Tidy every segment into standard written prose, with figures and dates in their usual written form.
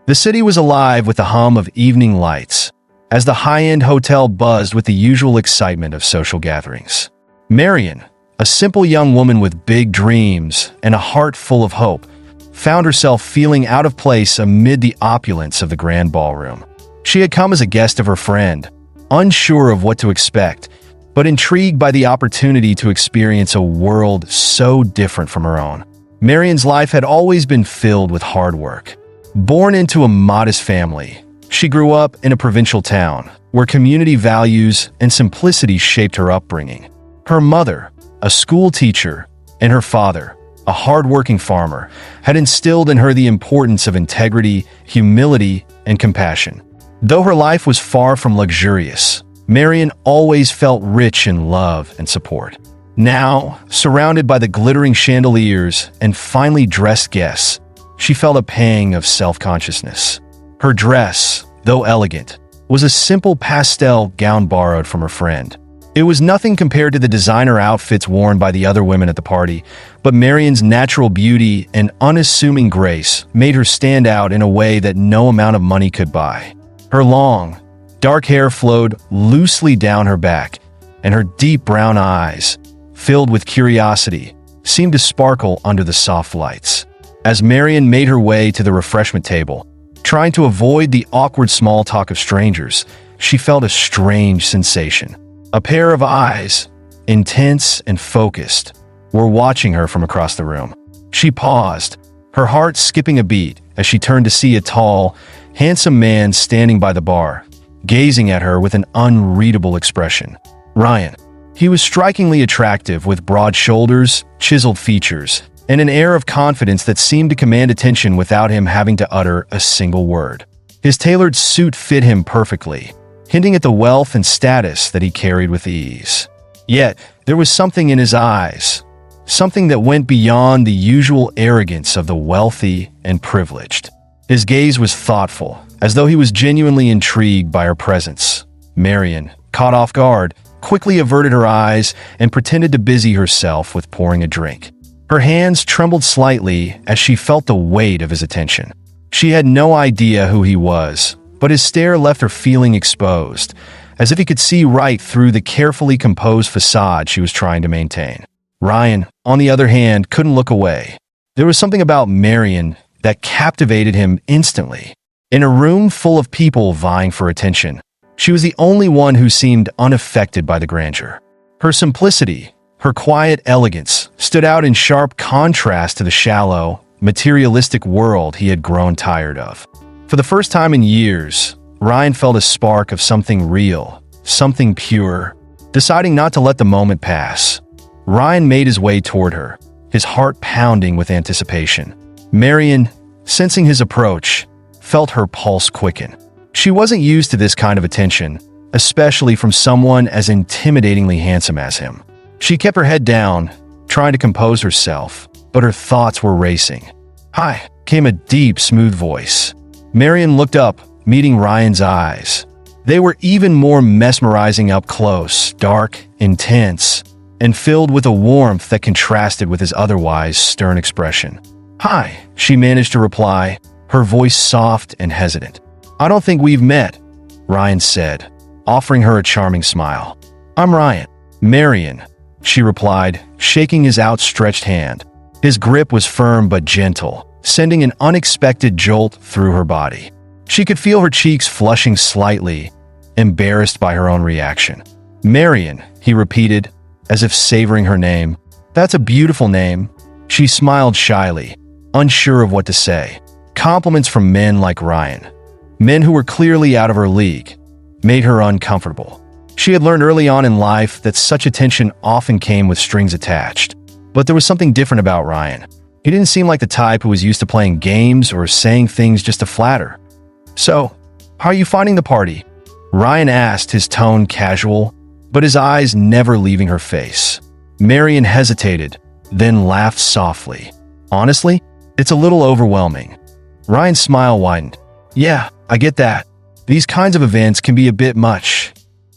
The city was alive with the hum of evening lights, as the high-end hotel buzzed with the usual excitement of social gatherings. Marian, a simple young woman with big dreams and a heart full of hope, found herself feeling out of place amid the opulence of the grand ballroom. She had come as a guest of her friend, unsure of what to expect, but intrigued by the opportunity to experience a world so different from her own. Marian's life had always been filled with hard work. Born into a modest family, she grew up in a provincial town where community values and simplicity shaped her upbringing. Her mother, a school teacher, and her father, a hard-working farmer, had instilled in her the importance of integrity, humility, and compassion. Though her life was far from luxurious, Marian always felt rich in love and support. Now, surrounded by the glittering chandeliers and finely dressed guests, she felt a pang of self-consciousness. Her dress, though elegant, was a simple pastel gown borrowed from her friend. It was nothing compared to the designer outfits worn by the other women at the party, but Marian's natural beauty and unassuming grace made her stand out in a way that no amount of money could buy. Her long, dark hair flowed loosely down her back, and her deep brown eyes, filled with curiosity, seemed to sparkle under the soft lights. As Marian made her way to the refreshment table, trying to avoid the awkward small talk of strangers, she felt a strange sensation. A pair of eyes, intense and focused, were watching her from across the room. She paused, her heart skipping a beat as she turned to see a tall, handsome man standing by the bar, gazing at her with an unreadable expression. Ryan. He was strikingly attractive with broad shoulders, chiseled features, and an air of confidence that seemed to command attention without him having to utter a single word. His tailored suit fit him perfectly, hinting at the wealth and status that he carried with ease. Yet, there was something in his eyes, something that went beyond the usual arrogance of the wealthy and privileged. His gaze was thoughtful, as though he was genuinely intrigued by her presence. Marian, caught off guard, quickly averted her eyes and pretended to busy herself with pouring a drink. Her hands trembled slightly as she felt the weight of his attention. She had no idea who he was, but his stare left her feeling exposed, as if he could see right through the carefully composed facade she was trying to maintain. Ryan, on the other hand, couldn't look away. There was something about Marian that captivated him instantly. In a room full of people vying for attention, she was the only one who seemed unaffected by the grandeur. Her simplicity, her quiet elegance, stood out in sharp contrast to the shallow, materialistic world he had grown tired of. For the first time in years, Ryan felt a spark of something real, something pure. Deciding not to let the moment pass, Ryan made his way toward her, his heart pounding with anticipation. Marian, sensing his approach, felt her pulse quicken. She wasn't used to this kind of attention, especially from someone as intimidatingly handsome as him. She kept her head down, trying to compose herself, but her thoughts were racing. "Hi," came a deep, smooth voice. Marian looked up, meeting Ryan's eyes. They were even more mesmerizing up close, dark, intense, and filled with a warmth that contrasted with his otherwise stern expression. "Hi," she managed to reply, her voice soft and hesitant. "I don't think we've met," Ryan said, offering her a charming smile. "I'm Ryan." "Marian," she replied, shaking his outstretched hand. His grip was firm but gentle, sending an unexpected jolt through her body. She could feel her cheeks flushing slightly, embarrassed by her own reaction. "Marian," he repeated, as if savoring her name. "That's a beautiful name." She smiled shyly, unsure of what to say. Compliments from men like Ryan, men who were clearly out of her league, made her uncomfortable. She had learned early on in life that such attention often came with strings attached. But there was something different about Ryan. He didn't seem like the type who was used to playing games or saying things just to flatter. "So, how are you finding the party?" Ryan asked, his tone casual, but his eyes never leaving her face. Marian hesitated, then laughed softly. "Honestly, it's a little overwhelming." Ryan's smile widened. "Yeah, I get that. These kinds of events can be a bit much."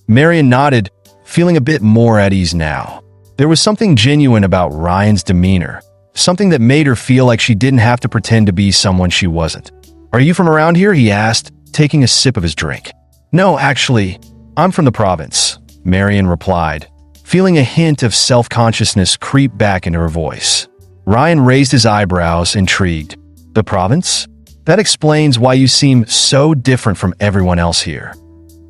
Marian nodded, feeling a bit more at ease now. There was something genuine about Ryan's demeanor, something that made her feel like she didn't have to pretend to be someone she wasn't. "Are you from around here?" he asked, taking a sip of his drink. "No, actually, I'm from the province," Marian replied, feeling a hint of self-consciousness creep back into her voice. Ryan raised his eyebrows, intrigued. "The province? That explains why you seem so different from everyone else here."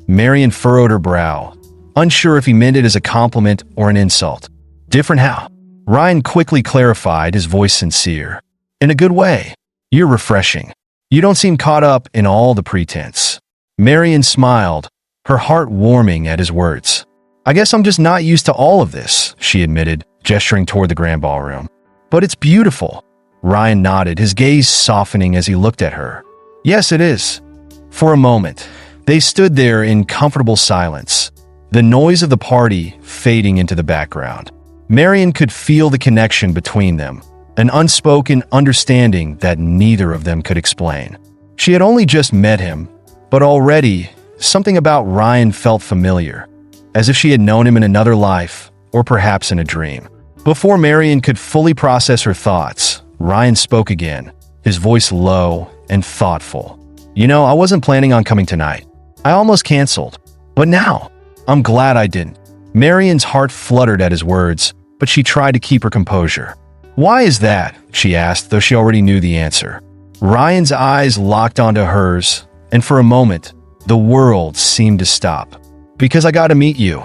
Marian furrowed her brow, unsure if he meant it as a compliment or an insult. "Different how?" Ryan quickly clarified, his voice sincere. "In a good way. You're refreshing. You don't seem caught up in all the pretense." Marian smiled, her heart warming at his words. "I guess I'm just not used to all of this," she admitted, gesturing toward the grand ballroom. "But it's beautiful." Ryan nodded, his gaze softening as he looked at her. "Yes, it is." For a moment, they stood there in comfortable silence, the noise of the party fading into the background. Marian could feel the connection between them, an unspoken understanding that neither of them could explain. She had only just met him, but already something about Ryan felt familiar, as if she had known him in another life, or perhaps in a dream. Before Marian could fully process her thoughts, Ryan spoke again, his voice low and thoughtful. "You know, I wasn't planning on coming tonight. I almost canceled. But now, I'm glad I didn't." Marian's heart fluttered at his words, but she tried to keep her composure. "Why is that?" she asked, though she already knew the answer. Ryan's eyes locked onto hers, and for a moment, the world seemed to stop. "Because I got to meet you."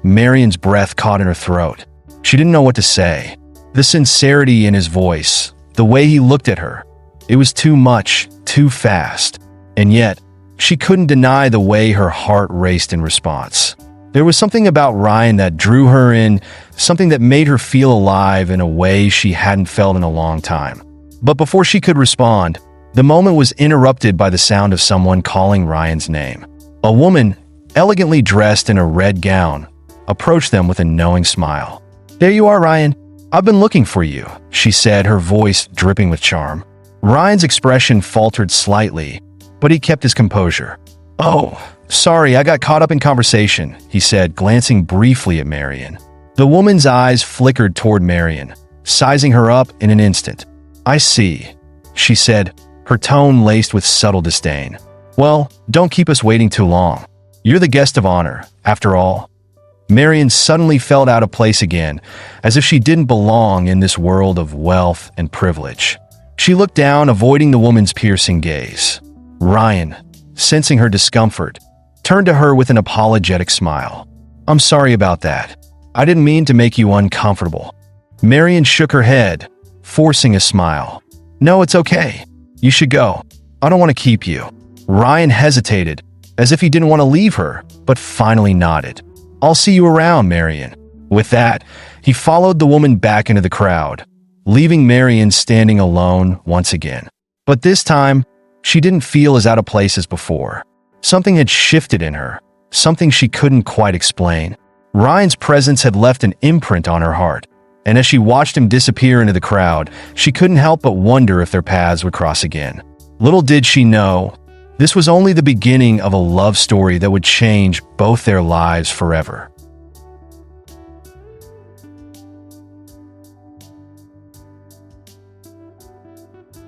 Marian's breath caught in her throat. She didn't know what to say. The sincerity in his voice, the way he looked at her, it was too much, too fast. And yet, she couldn't deny the way her heart raced in response. There was something about Ryan that drew her in, something that made her feel alive in a way she hadn't felt in a long time. But before she could respond, the moment was interrupted by the sound of someone calling Ryan's name. A woman, elegantly dressed in a red gown, approached them with a knowing smile. "There you are, Ryan. I've been looking for you," she said, her voice dripping with charm. Ryan's expression faltered slightly, but he kept his composure. "Oh, sorry, I got caught up in conversation," he said, glancing briefly at Marian. The woman's eyes flickered toward Marian, sizing her up in an instant. "I see," she said, her tone laced with subtle disdain. "Well, don't keep us waiting too long. You're the guest of honor, after all." Marian suddenly felt out of place again, as if she didn't belong in this world of wealth and privilege. She looked down, avoiding the woman's piercing gaze. Ryan, sensing her discomfort, turned to her with an apologetic smile. "I'm sorry about that. I didn't mean to make you uncomfortable." Marian shook her head, forcing a smile. "No, it's okay. You should go. I don't want to keep you." Ryan hesitated, as if he didn't want to leave her, but finally nodded. "I'll see you around, Marian." With that, he followed the woman back into the crowd, leaving Marian standing alone once again. But this time, she didn't feel as out of place as before. Something had shifted in her, something she couldn't quite explain. Ryan's presence had left an imprint on her heart, and as she watched him disappear into the crowd, she couldn't help but wonder if their paths would cross again. Little did she know, this was only the beginning of a love story that would change both their lives forever.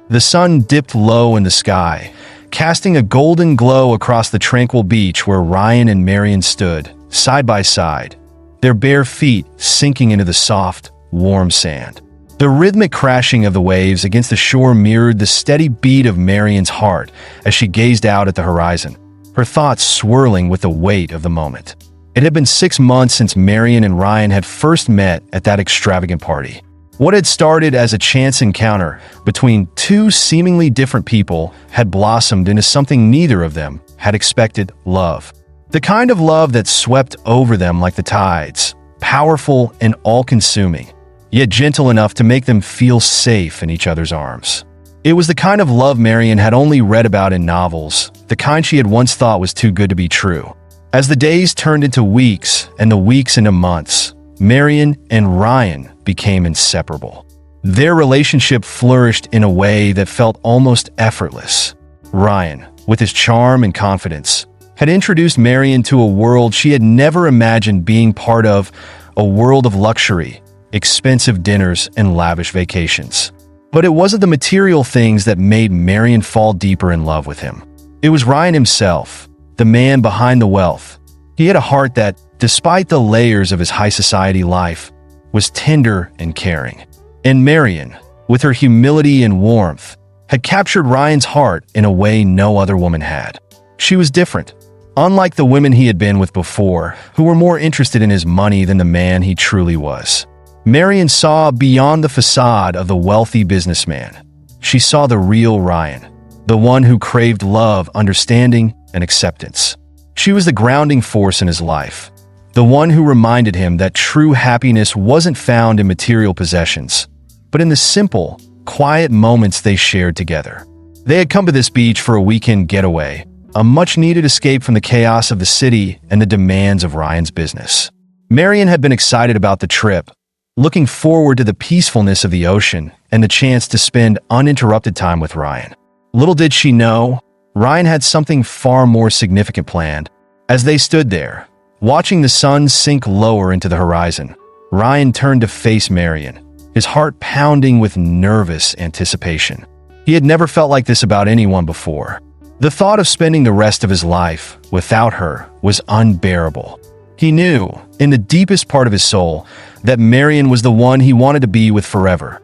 The sun dipped low in the sky, casting a golden glow across the tranquil beach where Ryan and Marian stood, side by side, their bare feet sinking into the soft, warm sand. The rhythmic crashing of the waves against the shore mirrored the steady beat of Marian's heart as she gazed out at the horizon, her thoughts swirling with the weight of the moment. It had been 6 months since Marian and Ryan had first met at that extravagant party. What had started as a chance encounter between two seemingly different people had blossomed into something neither of them had expected: love. The kind of love that swept over them like the tides, powerful and all-consuming, yet gentle enough to make them feel safe in each other's arms. It was the kind of love Marian had only read about in novels, the kind she had once thought was too good to be true. As the days turned into weeks and the weeks into months, Marian and Ryan became inseparable. Their relationship flourished in a way that felt almost effortless. Ryan, with his charm and confidence, had introduced Marian to a world she had never imagined being part of, a world of luxury, expensive dinners, and lavish vacations. But it wasn't the material things that made Marian fall deeper in love with him. It was Ryan himself, the man behind the wealth. He had a heart that, despite the layers of his high society life, was tender and caring. And Marian, with her humility and warmth, had captured Ryan's heart in a way no other woman had. She was different. Unlike the women he had been with before, who were more interested in his money than the man he truly was. Marian saw beyond the facade of the wealthy businessman. She saw the real Ryan, the one who craved love, understanding, and acceptance. She was the grounding force in his life, the one who reminded him that true happiness wasn't found in material possessions, but in the simple, quiet moments they shared together. They had come to this beach for a weekend getaway, a much-needed escape from the chaos of the city and the demands of Ryan's business. Marian had been excited about the trip, looking forward to the peacefulness of the ocean and the chance to spend uninterrupted time with Ryan. Little did she know, Ryan had something far more significant planned. As they stood there, watching the sun sink lower into the horizon, Ryan turned to face Marian, his heart pounding with nervous anticipation. He had never felt like this about anyone before. The thought of spending the rest of his life without her was unbearable. He knew, in the deepest part of his soul, that Marian was the one he wanted to be with forever.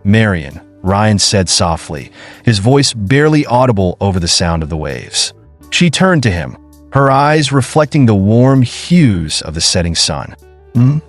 "Marian," Ryan said softly, his voice barely audible over the sound of the waves. She turned to him, her eyes reflecting the warm hues of the setting sun. "Hmm?"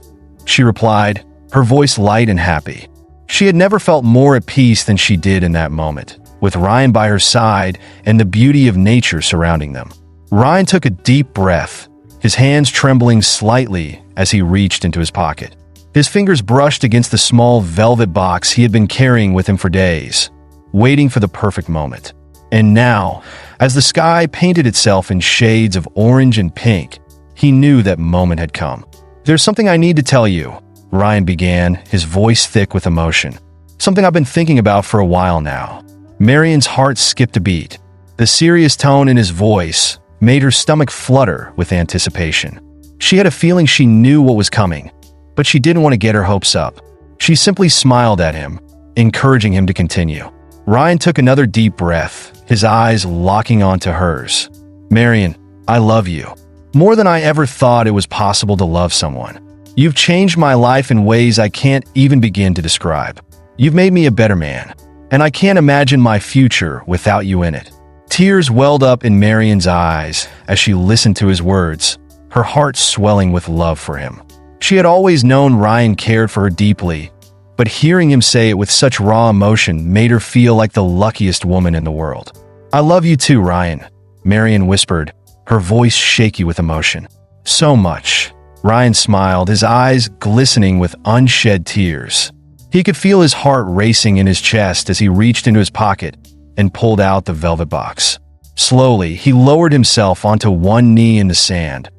she replied, her voice light and happy. She had never felt more at peace than she did in that moment, with Ryan by her side and the beauty of nature surrounding them. Ryan took a deep breath, his hands trembling slightly as he reached into his pocket. His fingers brushed against the small velvet box he had been carrying with him for days, waiting for the perfect moment. And now, as the sky painted itself in shades of orange and pink, he knew that moment had come. "There's something I need to tell you," Ryan began, his voice thick with emotion. "Something I've been thinking about for a while now." Marian's heart skipped a beat. The serious tone in his voice made her stomach flutter with anticipation. She had a feeling she knew what was coming, but she didn't want to get her hopes up. She simply smiled at him, encouraging him to continue. Ryan took another deep breath, his eyes locking onto hers. "Marian, I love you. More than I ever thought it was possible to love someone. You've changed my life in ways I can't even begin to describe. You've made me a better man, and I can't imagine my future without you in it." Tears welled up in Marian's eyes as she listened to his words, her heart swelling with love for him. She had always known Ryan cared for her deeply, but hearing him say it with such raw emotion made her feel like the luckiest woman in the world. "I love you too, Ryan," Marian whispered, her voice shaky with emotion. "So much." Ryan smiled, his eyes glistening with unshed tears. He could feel his heart racing in his chest as he reached into his pocket and pulled out the velvet box. Slowly, he lowered himself onto one knee in the sand,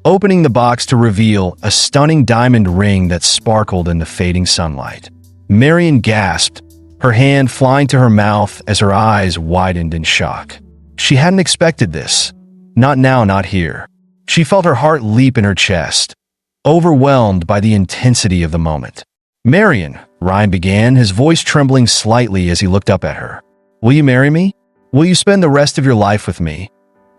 opening the box to reveal a stunning diamond ring that sparkled in the fading sunlight. Marian gasped, her hand flying to her mouth as her eyes widened in shock. She hadn't expected this. Not now, not here. She felt her heart leap in her chest, overwhelmed by the intensity of the moment. "Marian," Ryan began, his voice trembling slightly as he looked up at her. "Will you marry me? Will you spend the rest of your life with me?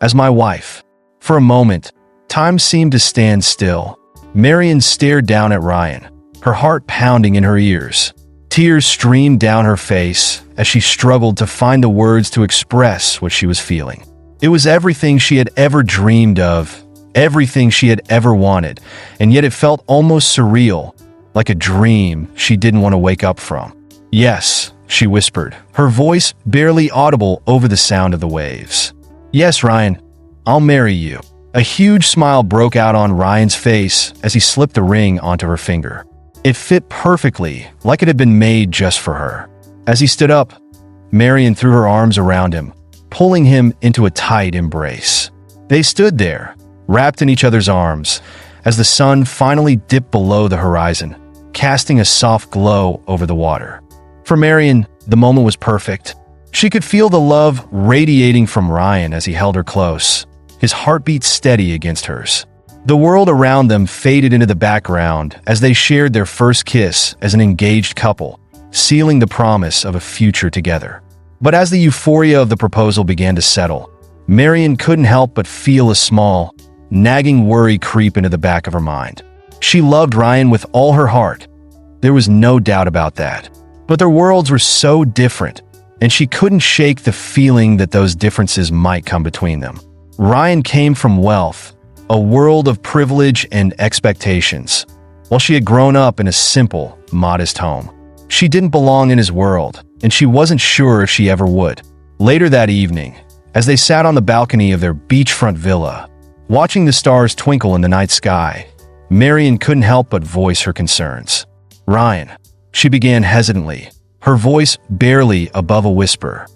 As my wife?" For a moment, time seemed to stand still. Marian stared down at Ryan, her heart pounding in her ears. Tears streamed down her face as she struggled to find the words to express what she was feeling. It was everything she had ever dreamed of, everything she had ever wanted, and yet it felt almost surreal, like a dream she didn't want to wake up from. "Yes," she whispered, her voice barely audible over the sound of the waves. "Yes, Ryan, I'll marry you." A huge smile broke out on Ryan's face as he slipped the ring onto her finger. It fit perfectly, like it had been made just for her. As he stood up, Marian threw her arms around him, pulling him into a tight embrace. They stood there, wrapped in each other's arms, as the sun finally dipped below the horizon, casting a soft glow over the water. For Marian, the moment was perfect. She could feel the love radiating from Ryan as he held her close, his heartbeat steady against hers. The world around them faded into the background as they shared their first kiss as an engaged couple, sealing the promise of a future together. But as the euphoria of the proposal began to settle, Marian couldn't help but feel a small, nagging worry creep into the back of her mind. She loved Ryan with all her heart. There was no doubt about that. But their worlds were so different, and she couldn't shake the feeling that those differences might come between them. Ryan came from wealth, a world of privilege and expectations, while she had grown up in a simple, modest home. She didn't belong in his world, and she wasn't sure if she ever would. Later that evening, as they sat on the balcony of their beachfront villa, watching the stars twinkle in the night sky, Marian couldn't help but voice her concerns. "Ryan," she began hesitantly, her voice barely above a whisper.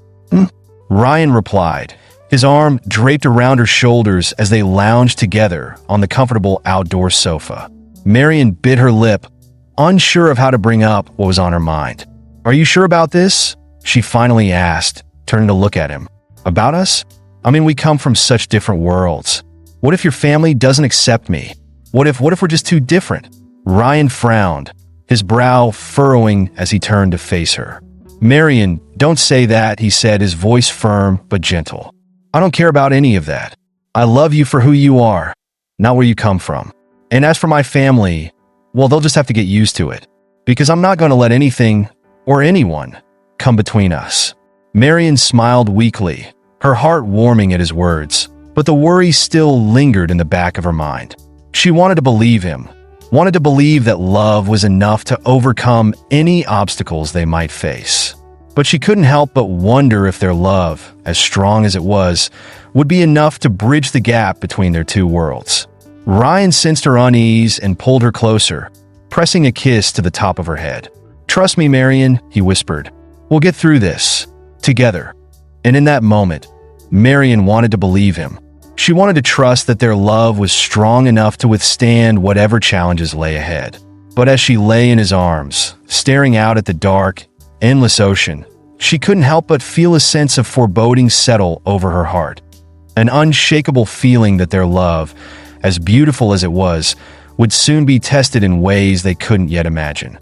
Ryan replied, his arm draped around her shoulders as they lounged together on the comfortable outdoor sofa. Marian bit her lip, unsure of how to bring up what was on her mind. "Are you sure about this?" she finally asked, turning to look at him. "About us? I mean, we come from such different worlds. What if your family doesn't accept me? What if we're just too different?" Ryan frowned, his brow furrowing as he turned to face her. "Marian, don't say that," he said, his voice firm but gentle. "I don't care about any of that. I love you for who you are, not where you come from. And as for my family, well, they'll just have to get used to it, because I'm not going to let anything or anyone come between us." Marian smiled weakly, her heart warming at his words, but the worry still lingered in the back of her mind. She wanted to believe him, wanted to believe that love was enough to overcome any obstacles they might face. But she couldn't help but wonder if their love, as strong as it was, would be enough to bridge the gap between their two worlds. Ryan sensed her unease and pulled her closer, pressing a kiss to the top of her head. "Trust me, Marian," he whispered. "We'll get through this, together." And in that moment, Marian wanted to believe him. She wanted to trust that their love was strong enough to withstand whatever challenges lay ahead. But as she lay in his arms, staring out at the dark, endless ocean, she couldn't help but feel a sense of foreboding settle over her heart. An unshakable feeling that their love, as beautiful as it was, would soon be tested in ways they couldn't yet imagine.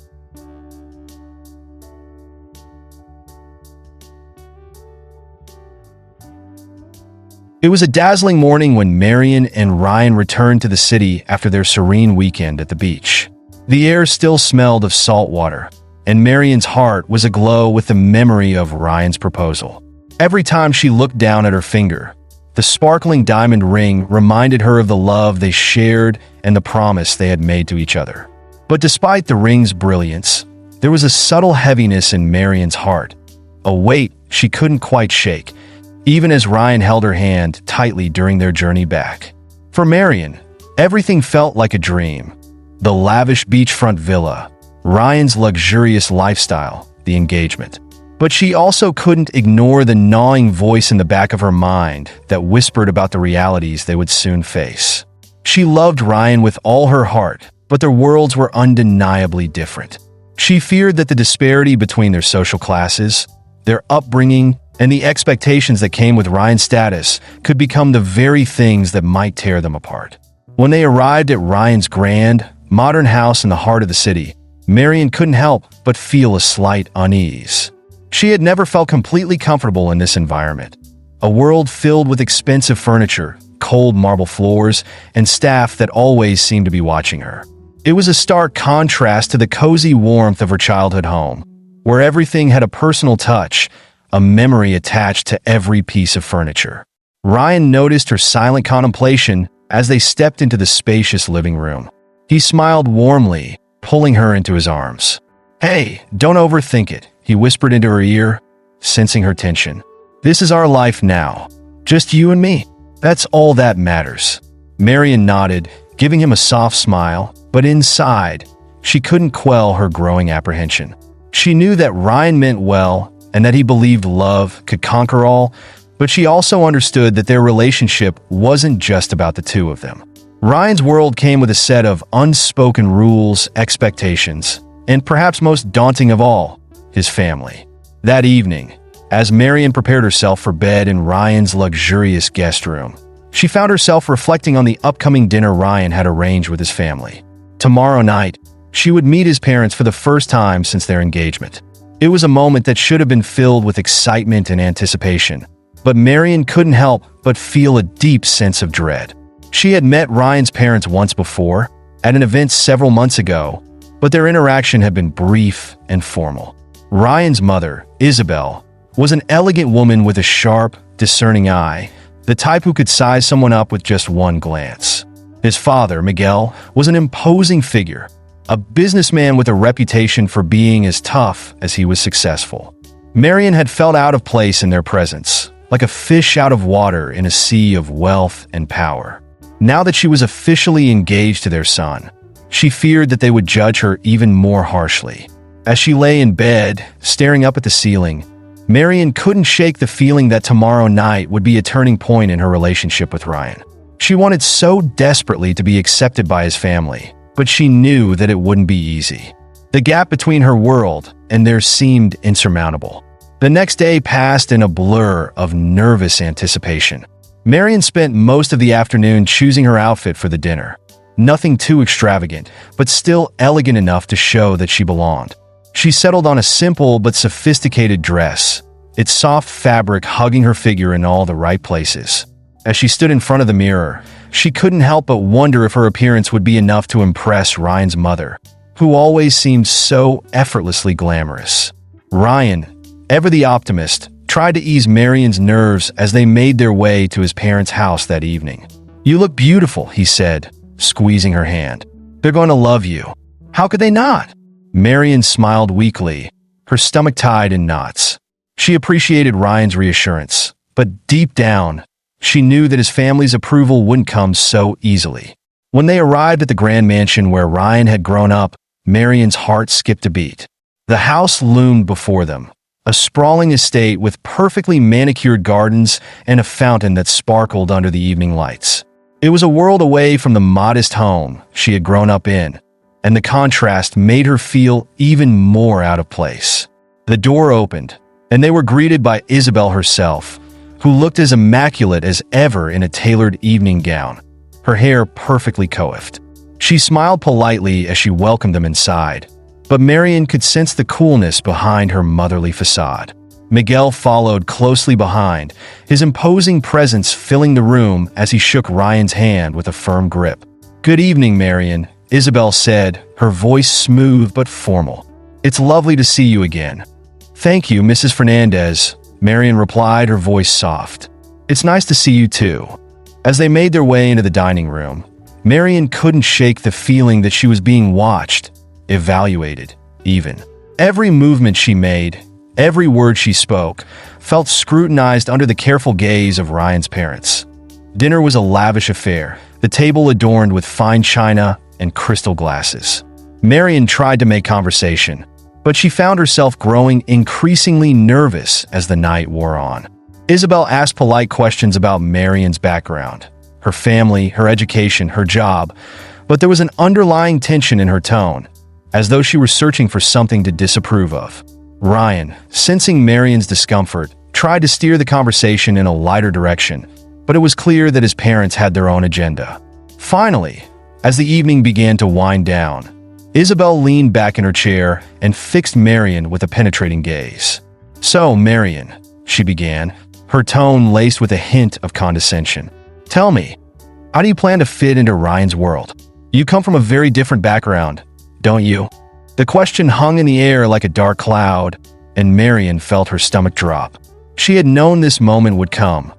It was a dazzling morning when Marian and Ryan returned to the city after their serene weekend at the beach. The air still smelled of salt water, and Marian's heart was aglow with the memory of Ryan's proposal. Every time she looked down at her finger, the sparkling diamond ring reminded her of the love they shared and the promise they had made to each other. But despite the ring's brilliance, there was a subtle heaviness in Marian's heart, a weight she couldn't quite shake, even as Ryan held her hand tightly during their journey back. For Marian, everything felt like a dream. The lavish beachfront villa, Ryan's luxurious lifestyle, the engagement. But she also couldn't ignore the gnawing voice in the back of her mind that whispered about the realities they would soon face. She loved Ryan with all her heart, but their worlds were undeniably different. She feared that the disparity between their social classes, their upbringing, and the expectations that came with Ryan's status could become the very things that might tear them apart. When they arrived at Ryan's grand, modern house in the heart of the city, Marian couldn't help but feel a slight unease. She had never felt completely comfortable in this environment. A world filled with expensive furniture, cold marble floors, and staff that always seemed to be watching her. It was a stark contrast to the cozy warmth of her childhood home, where everything had a personal touch, a memory attached to every piece of furniture. Ryan noticed her silent contemplation as they stepped into the spacious living room. He smiled warmly, pulling her into his arms. "Hey, don't overthink it," he whispered into her ear, sensing her tension. "This is our life now. Just you and me. That's all that matters." Marian nodded, giving him a soft smile, but inside, she couldn't quell her growing apprehension. She knew that Ryan meant well and that he believed love could conquer all, but she also understood that their relationship wasn't just about the two of them. Ryan's world came with a set of unspoken rules, expectations, and perhaps most daunting of all, his family. That evening, as Marian prepared herself for bed in Ryan's luxurious guest room, she found herself reflecting on the upcoming dinner Ryan had arranged with his family. Tomorrow night, she would meet his parents for the first time since their engagement. It was a moment that should have been filled with excitement and anticipation, but Marian couldn't help but feel a deep sense of dread. She had met Ryan's parents once before, at an event several months ago, but their interaction had been brief and formal. Ryan's mother, Isabel, was an elegant woman with a sharp, discerning eye, the type who could size someone up with just one glance. His father, Miguel, was an imposing figure, a businessman with a reputation for being as tough as he was successful. Marian had felt out of place in their presence, like a fish out of water in a sea of wealth and power. Now that she was officially engaged to their son, she feared that they would judge her even more harshly. As she lay in bed, staring up at the ceiling, Marian couldn't shake the feeling that tomorrow night would be a turning point in her relationship with Ryan. She wanted so desperately to be accepted by his family, but she knew that it wouldn't be easy. The gap between her world and theirs seemed insurmountable. The next day passed in a blur of nervous anticipation. Marian spent most of the afternoon choosing her outfit for the dinner. Nothing too extravagant, but still elegant enough to show that she belonged. She settled on a simple but sophisticated dress, its soft fabric hugging her figure in all the right places. As she stood in front of the mirror, she couldn't help but wonder if her appearance would be enough to impress Ryan's mother, who always seemed so effortlessly glamorous. Ryan, ever the optimist, tried to ease Marian's nerves as they made their way to his parents' house that evening. "You look beautiful," he said, squeezing her hand. "They're going to love you." "How could they not?" Marian smiled weakly, her stomach tied in knots. She appreciated Ryan's reassurance, but deep down, she knew that his family's approval wouldn't come so easily. When they arrived at the grand mansion where Ryan had grown up, Marian's heart skipped a beat. The house loomed before them, a sprawling estate with perfectly manicured gardens and a fountain that sparkled under the evening lights. It was a world away from the modest home she had grown up in, and the contrast made her feel even more out of place. The door opened, and they were greeted by Isabel herself, who looked as immaculate as ever in a tailored evening gown, her hair perfectly coiffed. She smiled politely as she welcomed them inside, but Marian could sense the coolness behind her motherly facade. Miguel followed closely behind, his imposing presence filling the room as he shook Ryan's hand with a firm grip. "Good evening, Marian," Isabel said, her voice smooth but formal. "It's lovely to see you again." "Thank you, Mrs. Fernandez," Marian replied, her voice soft. "It's nice to see you too." As they made their way into the dining room, Marian couldn't shake the feeling that she was being watched, evaluated, even. Every movement she made, every word she spoke, felt scrutinized under the careful gaze of Ryan's parents. Dinner was a lavish affair, the table adorned with fine china and crystal glasses. Marian tried to make conversation, but she found herself growing increasingly nervous as the night wore on. Isabel asked polite questions about Marian's background, her family, her education, her job, but there was an underlying tension in her tone, as though she were searching for something to disapprove of. Ryan, sensing Marian's discomfort, tried to steer the conversation in a lighter direction, but it was clear that his parents had their own agenda. Finally, as the evening began to wind down, Isabel leaned back in her chair and fixed Marian with a penetrating gaze. "So, Marian," she began, her tone laced with a hint of condescension. "Tell me, how do you plan to fit into Ryan's world? You come from a very different background, don't you?" The question hung in the air like a dark cloud, and Marian felt her stomach drop. She had known this moment would come,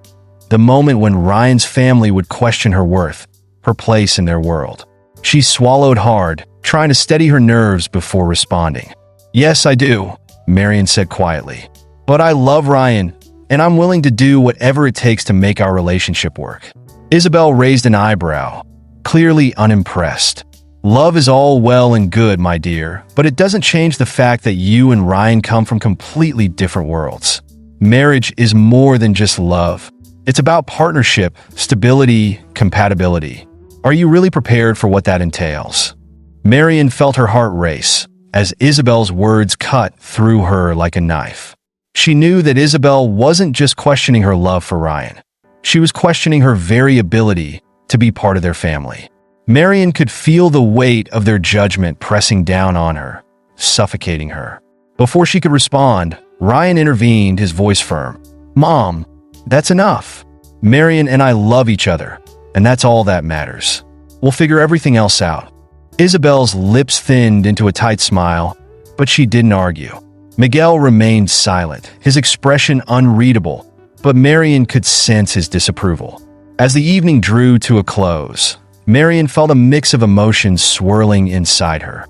the moment when Ryan's family would question her worth, her place in their world. She swallowed hard, trying to steady her nerves before responding. "Yes, I do," Marian said quietly. "But I love Ryan, and I'm willing to do whatever it takes to make our relationship work." Isabel raised an eyebrow, clearly unimpressed. "Love is all well and good, my dear, but it doesn't change the fact that you and Ryan come from completely different worlds. Marriage is more than just love. It's about partnership, stability, compatibility. Are you really prepared for what that entails?" Marian felt her heart race as Isabel's words cut through her like a knife. She knew that Isabel wasn't just questioning her love for Ryan. She was questioning her very ability to be part of their family. Marian could feel the weight of their judgment pressing down on her, suffocating her. Before she could respond, Ryan intervened, his voice firm. "Mom, that's enough. Marian and I love each other, and that's all that matters. We'll figure everything else out." Isabel's lips thinned into a tight smile, but she didn't argue. Miguel remained silent, his expression unreadable, but Marian could sense his disapproval. As the evening drew to a close, Marian felt a mix of emotions swirling inside her.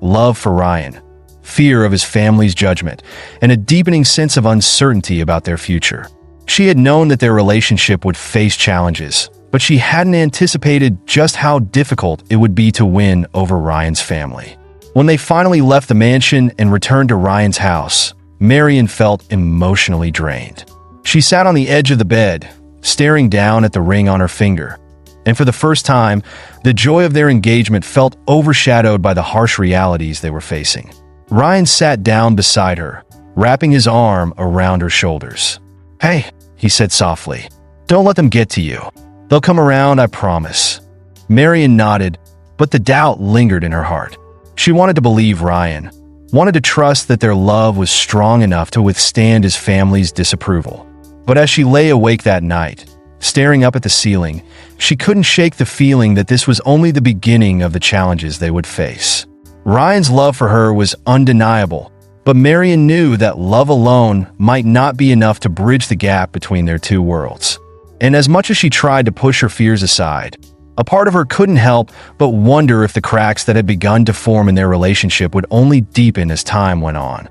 Love for Ryan, fear of his family's judgment, and a deepening sense of uncertainty about their future. She had known that their relationship would face challenges, but she hadn't anticipated just how difficult it would be to win over Ryan's family. When they finally left the mansion and returned to Ryan's house, Marian felt emotionally drained. She sat on the edge of the bed, staring down at the ring on her finger, and for the first time, the joy of their engagement felt overshadowed by the harsh realities they were facing. Ryan sat down beside her, wrapping his arm around her shoulders. "Hey," he said softly, "don't let them get to you. They'll come around, I promise." Marian nodded, but the doubt lingered in her heart. She wanted to believe Ryan, wanted to trust that their love was strong enough to withstand his family's disapproval. But as she lay awake that night, staring up at the ceiling, she couldn't shake the feeling that this was only the beginning of the challenges they would face. Ryan's love for her was undeniable, but Marian knew that love alone might not be enough to bridge the gap between their two worlds. And as much as she tried to push her fears aside, a part of her couldn't help but wonder if the cracks that had begun to form in their relationship would only deepen as time went on.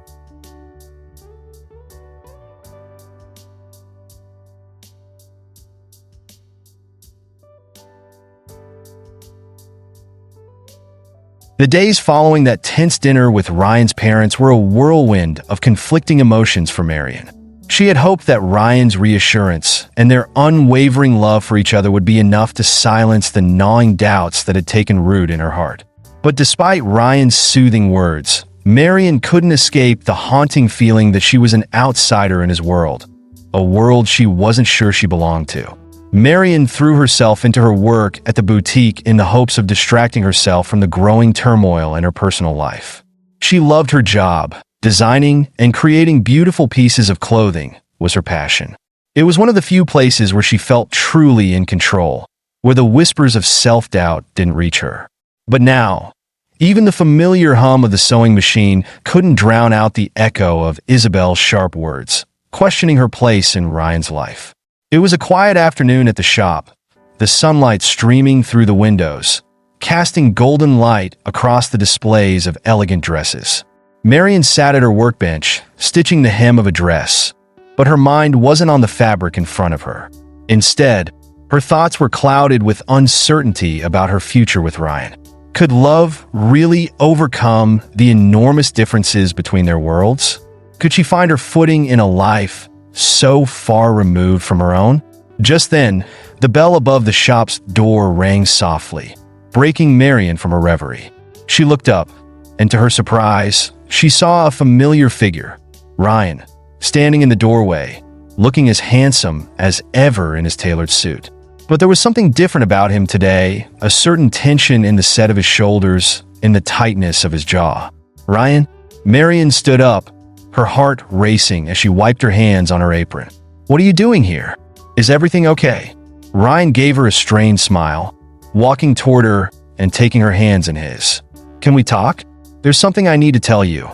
The days following that tense dinner with Ryan's parents were a whirlwind of conflicting emotions for Marian. She had hoped that Ryan's reassurance and their unwavering love for each other would be enough to silence the gnawing doubts that had taken root in her heart. But despite Ryan's soothing words, Marian couldn't escape the haunting feeling that she was an outsider in his world, a world she wasn't sure she belonged to. Marian threw herself into her work at the boutique in the hopes of distracting herself from the growing turmoil in her personal life. She loved her job. Designing and creating beautiful pieces of clothing was her passion. It was one of the few places where she felt truly in control, where the whispers of self-doubt didn't reach her. But now, even the familiar hum of the sewing machine couldn't drown out the echo of Isabel's sharp words, questioning her place in Ryan's life. It was a quiet afternoon at the shop, the sunlight streaming through the windows, casting golden light across the displays of elegant dresses. Marian sat at her workbench, stitching the hem of a dress, but her mind wasn't on the fabric in front of her. Instead, her thoughts were clouded with uncertainty about her future with Ryan. Could love really overcome the enormous differences between their worlds? Could she find her footing in a life so far removed from her own? Just then, the bell above the shop's door rang softly, breaking Marian from her reverie. She looked up, and to her surprise, she saw a familiar figure, Ryan, standing in the doorway, looking as handsome as ever in his tailored suit. But there was something different about him today, a certain tension in the set of his shoulders, in the tightness of his jaw. "Ryan?" Marian stood up, her heart racing as she wiped her hands on her apron. "What are you doing here? Is everything okay?" Ryan gave her a strained smile, walking toward her and taking her hands in his. "Can we talk? There's something I need to tell you."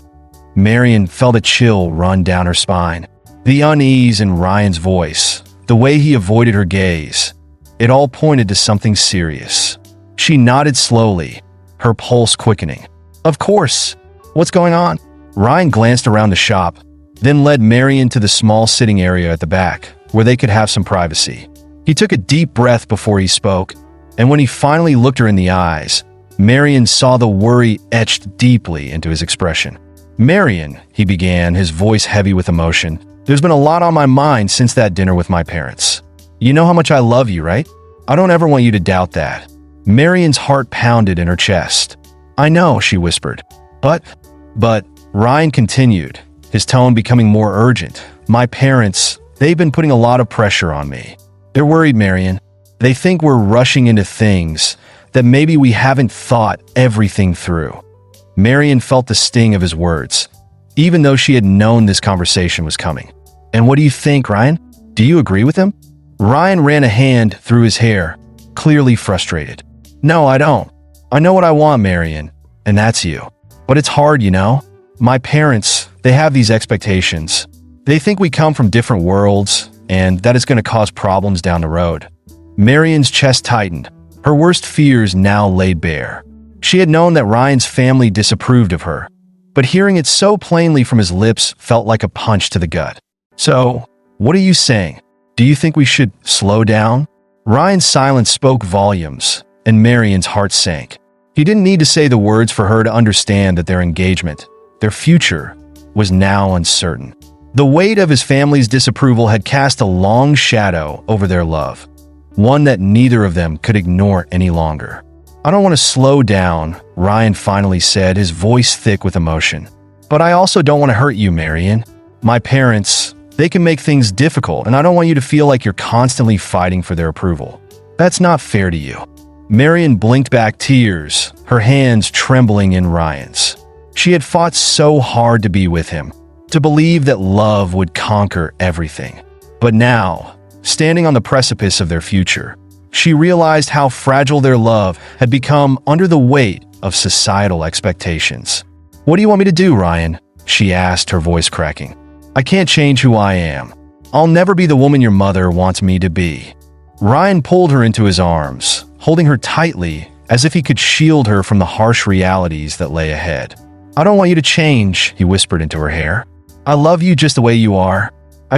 Marian felt a chill run down her spine. The unease in Ryan's voice, the way he avoided her gaze, it all pointed to something serious. She nodded slowly, her pulse quickening. "Of course. What's going on?" Ryan glanced around the shop, then led Marian to the small sitting area at the back, where they could have some privacy. He took a deep breath before he spoke, and when he finally looked her in the eyes, Marian saw the worry etched deeply into his expression. "Marian," he began, his voice heavy with emotion, "there's been a lot on my mind since that dinner with my parents. You know how much I love you, right? I don't ever want you to doubt that." Marian's heart pounded in her chest. "I know," she whispered. But, Ryan continued, his tone becoming more urgent. "My parents, they've been putting a lot of pressure on me. They're worried, Marian. They think we're rushing into things, that maybe we haven't thought everything through." Marian felt the sting of his words. even though she had known this conversation was coming. "And what do you think, Ryan? Do you agree with him?" Ryan ran a hand through his hair, clearly frustrated. "No, I don't. I know what I want, Marian, and that's you. But it's hard, you know? My parents, they have these expectations. They think we come from different worlds, and that is going to cause problems down the road." Marian's chest tightened. Her worst fears now laid bare. She had known that Ryan's family disapproved of her, but hearing it so plainly from his lips felt like a punch to the gut. "So, what are you saying? Do you think we should slow down?" Ryan's silence spoke volumes, and Marian's heart sank. He didn't need to say the words for her to understand that their engagement, their future, was now uncertain. The weight of his family's disapproval had cast a long shadow over their love, one that neither of them could ignore any longer. "I don't want to slow down," Ryan finally said, his voice thick with emotion. "But I also don't want to hurt you, Marian. My parents, they can make things difficult, and I don't want you to feel like you're constantly fighting for their approval. That's not fair to you." Marian blinked back tears, her hands trembling in Ryan's. She had fought so hard to be with him, to believe that love would conquer everything. But now, standing on the precipice of their future, she realized how fragile their love had become under the weight of societal expectations. "What do you want me to do, Ryan?" she asked, her voice cracking. "I can't change who I am. I'll never be the woman your mother wants me to be." Ryan pulled her into his arms, holding her tightly as if he could shield her from the harsh realities that lay ahead. "I don't want you to change," he whispered into her hair. "I love you just the way you are. I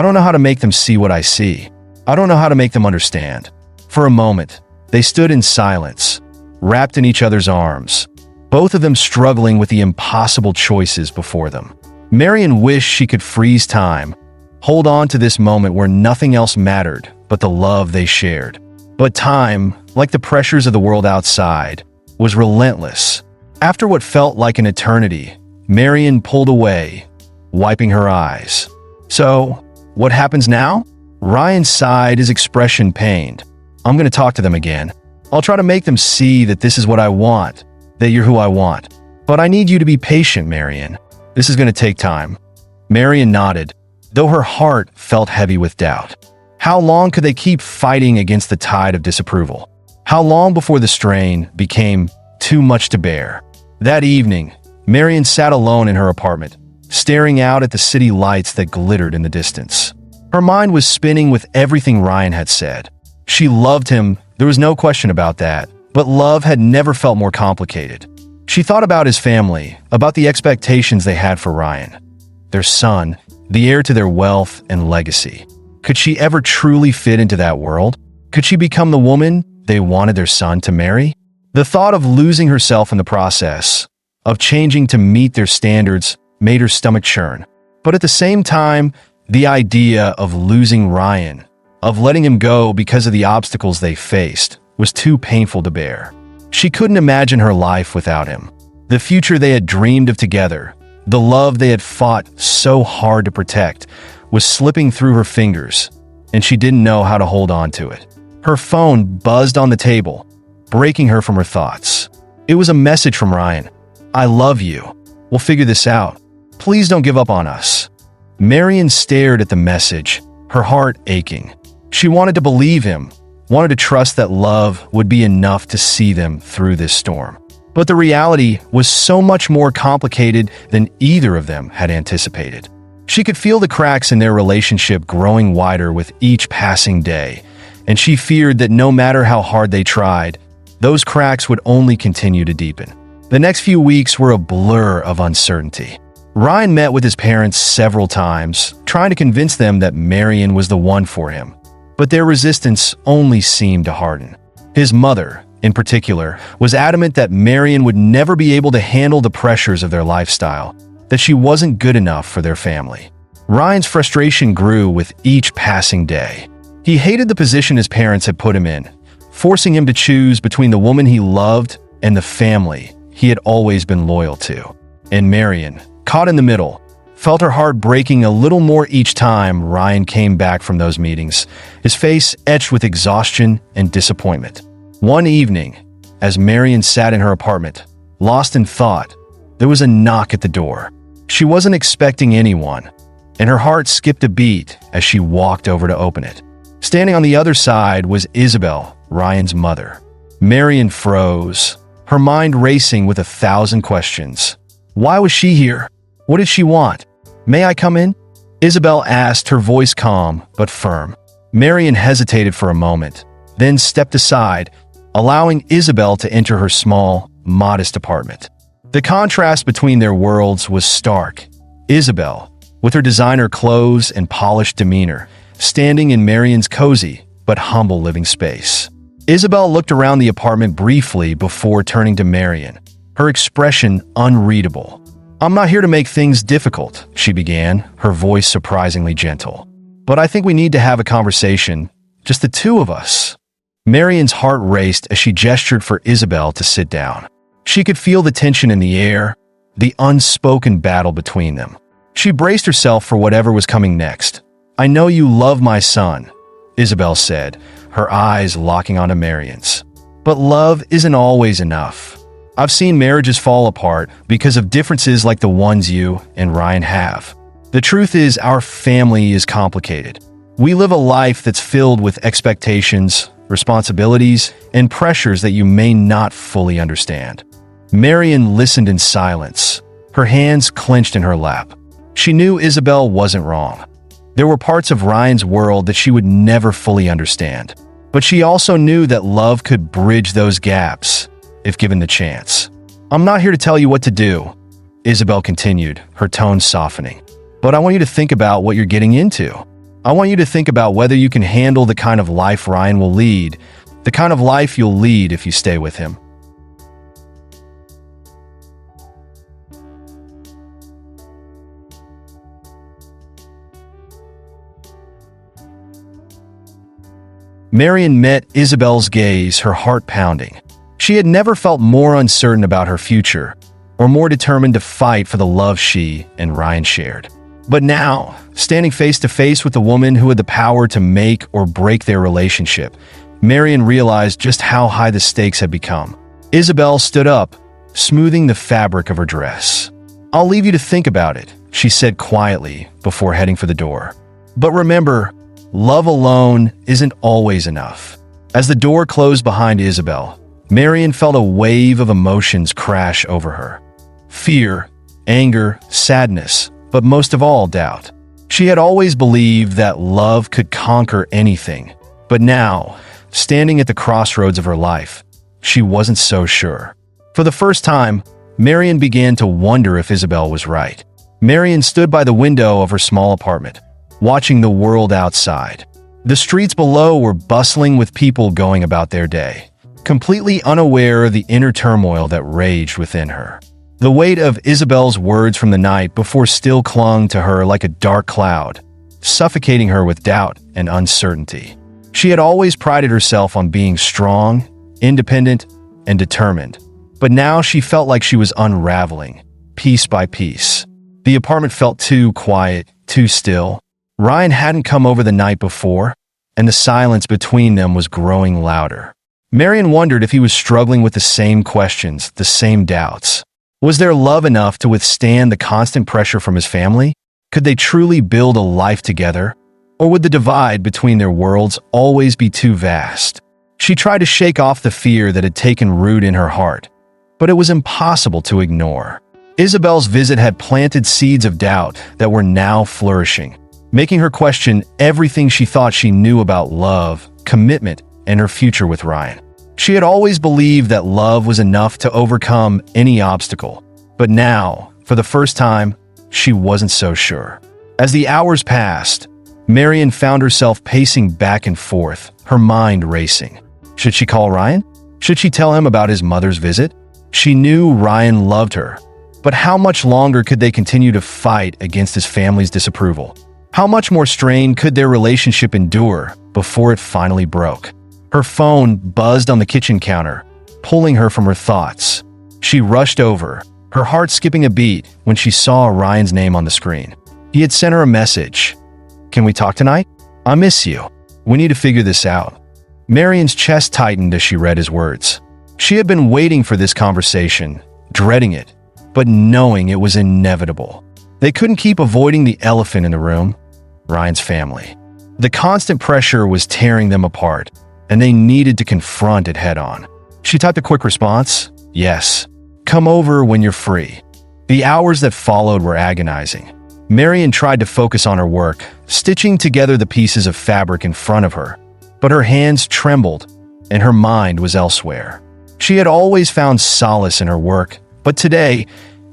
don't know how to make them see what I see. I don't know how to make them understand." For a moment, they stood in silence, wrapped in each other's arms, both of them struggling with the impossible choices before them. Marian wished she could freeze time, hold on to this moment where nothing else mattered but the love they shared. But time, like the pressures of the world outside, was relentless. After what felt like an eternity, Marian pulled away, wiping her eyes. "So, what happens now?" Ryan sighed, his expression pained. "I'm going to talk to them again. I'll try to make them see that this is what I want, that you're who I want. But I need you to be patient, Marian. This is going to take time." Marian nodded, though her heart felt heavy with doubt. How long could they keep fighting against the tide of disapproval? How long before the strain became too much to bear? That evening, Marian sat alone in her apartment, staring out at the city lights that glittered in the distance. Her mind was spinning with everything Ryan had said. She loved him, there was no question about that, but love had never felt more complicated. She thought about his family, about the expectations they had for Ryan. Their son, the heir to their wealth and legacy. Could she ever truly fit into that world? Could she become the woman they wanted their son to marry? The thought of losing herself in the process, of changing to meet their standards, made her stomach churn. But at the same time, the idea of losing Ryan, of letting him go because of the obstacles they faced, was too painful to bear. She couldn't imagine her life without him. The future they had dreamed of together, the love they had fought so hard to protect, was slipping through her fingers, and she didn't know how to hold on to it. Her phone buzzed on the table, breaking her from her thoughts. It was a message from Ryan. "I love you. We'll figure this out. Please don't give up on us." Marian stared at the message, her heart aching. She wanted to believe him, wanted to trust that love would be enough to see them through this storm. But the reality was so much more complicated than either of them had anticipated. She could feel the cracks in their relationship growing wider with each passing day, and she feared that no matter how hard they tried, those cracks would only continue to deepen. The next few weeks were a blur of uncertainty. Ryan met with his parents several times, trying to convince them that Marian was the one for him. But their resistance only seemed to harden. His mother, in particular, was adamant that Marian would never be able to handle the pressures of their lifestyle, that she wasn't good enough for their family. Ryan's frustration grew with each passing day. He hated the position his parents had put him in, forcing him to choose between the woman he loved and the family he had always been loyal to. And Marian, caught in the middle, felt her heart breaking a little more each time Ryan came back from those meetings, his face etched with exhaustion and disappointment. One evening, as Marian sat in her apartment, lost in thought, there was a knock at the door. She wasn't expecting anyone, and her heart skipped a beat as she walked over to open it. Standing on the other side was Isabel, Ryan's mother. Marian froze, her mind racing with 1,000 questions. Why was she here? What did she want? May I come in? Isabel asked, her voice calm but firm. Marian hesitated for a moment, then stepped aside, allowing Isabel to enter her small, modest apartment. The contrast between their worlds was stark. Isabel, with her designer clothes and polished demeanor, standing in Marian's cozy but humble living space. Isabel looked around the apartment briefly before turning to Marian, her expression unreadable. "I'm not here to make things difficult," she began, her voice surprisingly gentle. "But I think we need to have a conversation, just the two of us." Marian's heart raced as she gestured for Isabel to sit down. She could feel the tension in the air, the unspoken battle between them. She braced herself for whatever was coming next. "I know you love my son," Isabel said, her eyes locking onto Marian's. "But love isn't always enough. I've seen marriages fall apart because of differences like the ones you and Ryan have. The truth is, our family is complicated. We live a life that's filled with expectations, responsibilities, and pressures that you may not fully understand." Marian listened in silence, her hands clenched in her lap. She knew Isabel wasn't wrong. There were parts of Ryan's world that she would never fully understand, but she also knew that love could bridge those gaps, if given the chance. "I'm not here to tell you what to do," Isabel continued, her tone softening. "But I want you to think about what you're getting into. I want you to think about whether you can handle the kind of life Ryan will lead, the kind of life you'll lead if you stay with him." Marian met Isabel's gaze, her heart pounding. She had never felt more uncertain about her future, or more determined to fight for the love she and Ryan shared. But now, standing face to face with the woman who had the power to make or break their relationship, Marian realized just how high the stakes had become. Isabel stood up, smoothing the fabric of her dress. "I'll leave you to think about it," she said quietly before heading for the door. "But remember, love alone isn't always enough." As the door closed behind Isabel, Marian felt a wave of emotions crash over her. Fear, anger, sadness, but most of all, doubt. She had always believed that love could conquer anything, but now, standing at the crossroads of her life, she wasn't so sure. For the first time, Marian began to wonder if Isabel was right. Marian stood by the window of her small apartment, watching the world outside. The streets below were bustling with people going about their day, completely unaware of the inner turmoil that raged within her. The weight of Isabel's words from the night before still clung to her like a dark cloud, suffocating her with doubt and uncertainty. She had always prided herself on being strong, independent, and determined, but now she felt like she was unraveling, piece by piece. The apartment felt too quiet, too still. Ryan hadn't come over the night before, and the silence between them was growing louder. Marian wondered if he was struggling with the same questions, the same doubts. Was there love enough to withstand the constant pressure from his family? Could they truly build a life together? Or would the divide between their worlds always be too vast? She tried to shake off the fear that had taken root in her heart, but it was impossible to ignore. Isabel's visit had planted seeds of doubt that were now flourishing, making her question everything she thought she knew about love, commitment, and her future with Ryan. She had always believed that love was enough to overcome any obstacle, but now, for the first time, she wasn't so sure. As the hours passed, Marian found herself pacing back and forth, her mind racing. Should she call Ryan? Should she tell him about his mother's visit? She knew Ryan loved her, but how much longer could they continue to fight against his family's disapproval? How much more strain could their relationship endure before it finally broke? Her phone buzzed on the kitchen counter, pulling her from her thoughts. She rushed over, her heart skipping a beat when she saw Ryan's name on the screen. He had sent her a message. "Can we talk tonight? I miss you. We need to figure this out." Marian's chest tightened as she read his words. She had been waiting for this conversation, dreading it, but knowing it was inevitable. They couldn't keep avoiding the elephant in the room, Ryan's family. The constant pressure was tearing them apart, and they needed to confront it head-on. She typed a quick response, "Yes. Come over when you're free." The hours that followed were agonizing. Marian tried to focus on her work, stitching together the pieces of fabric in front of her, but her hands trembled, and her mind was elsewhere. She had always found solace in her work, but today,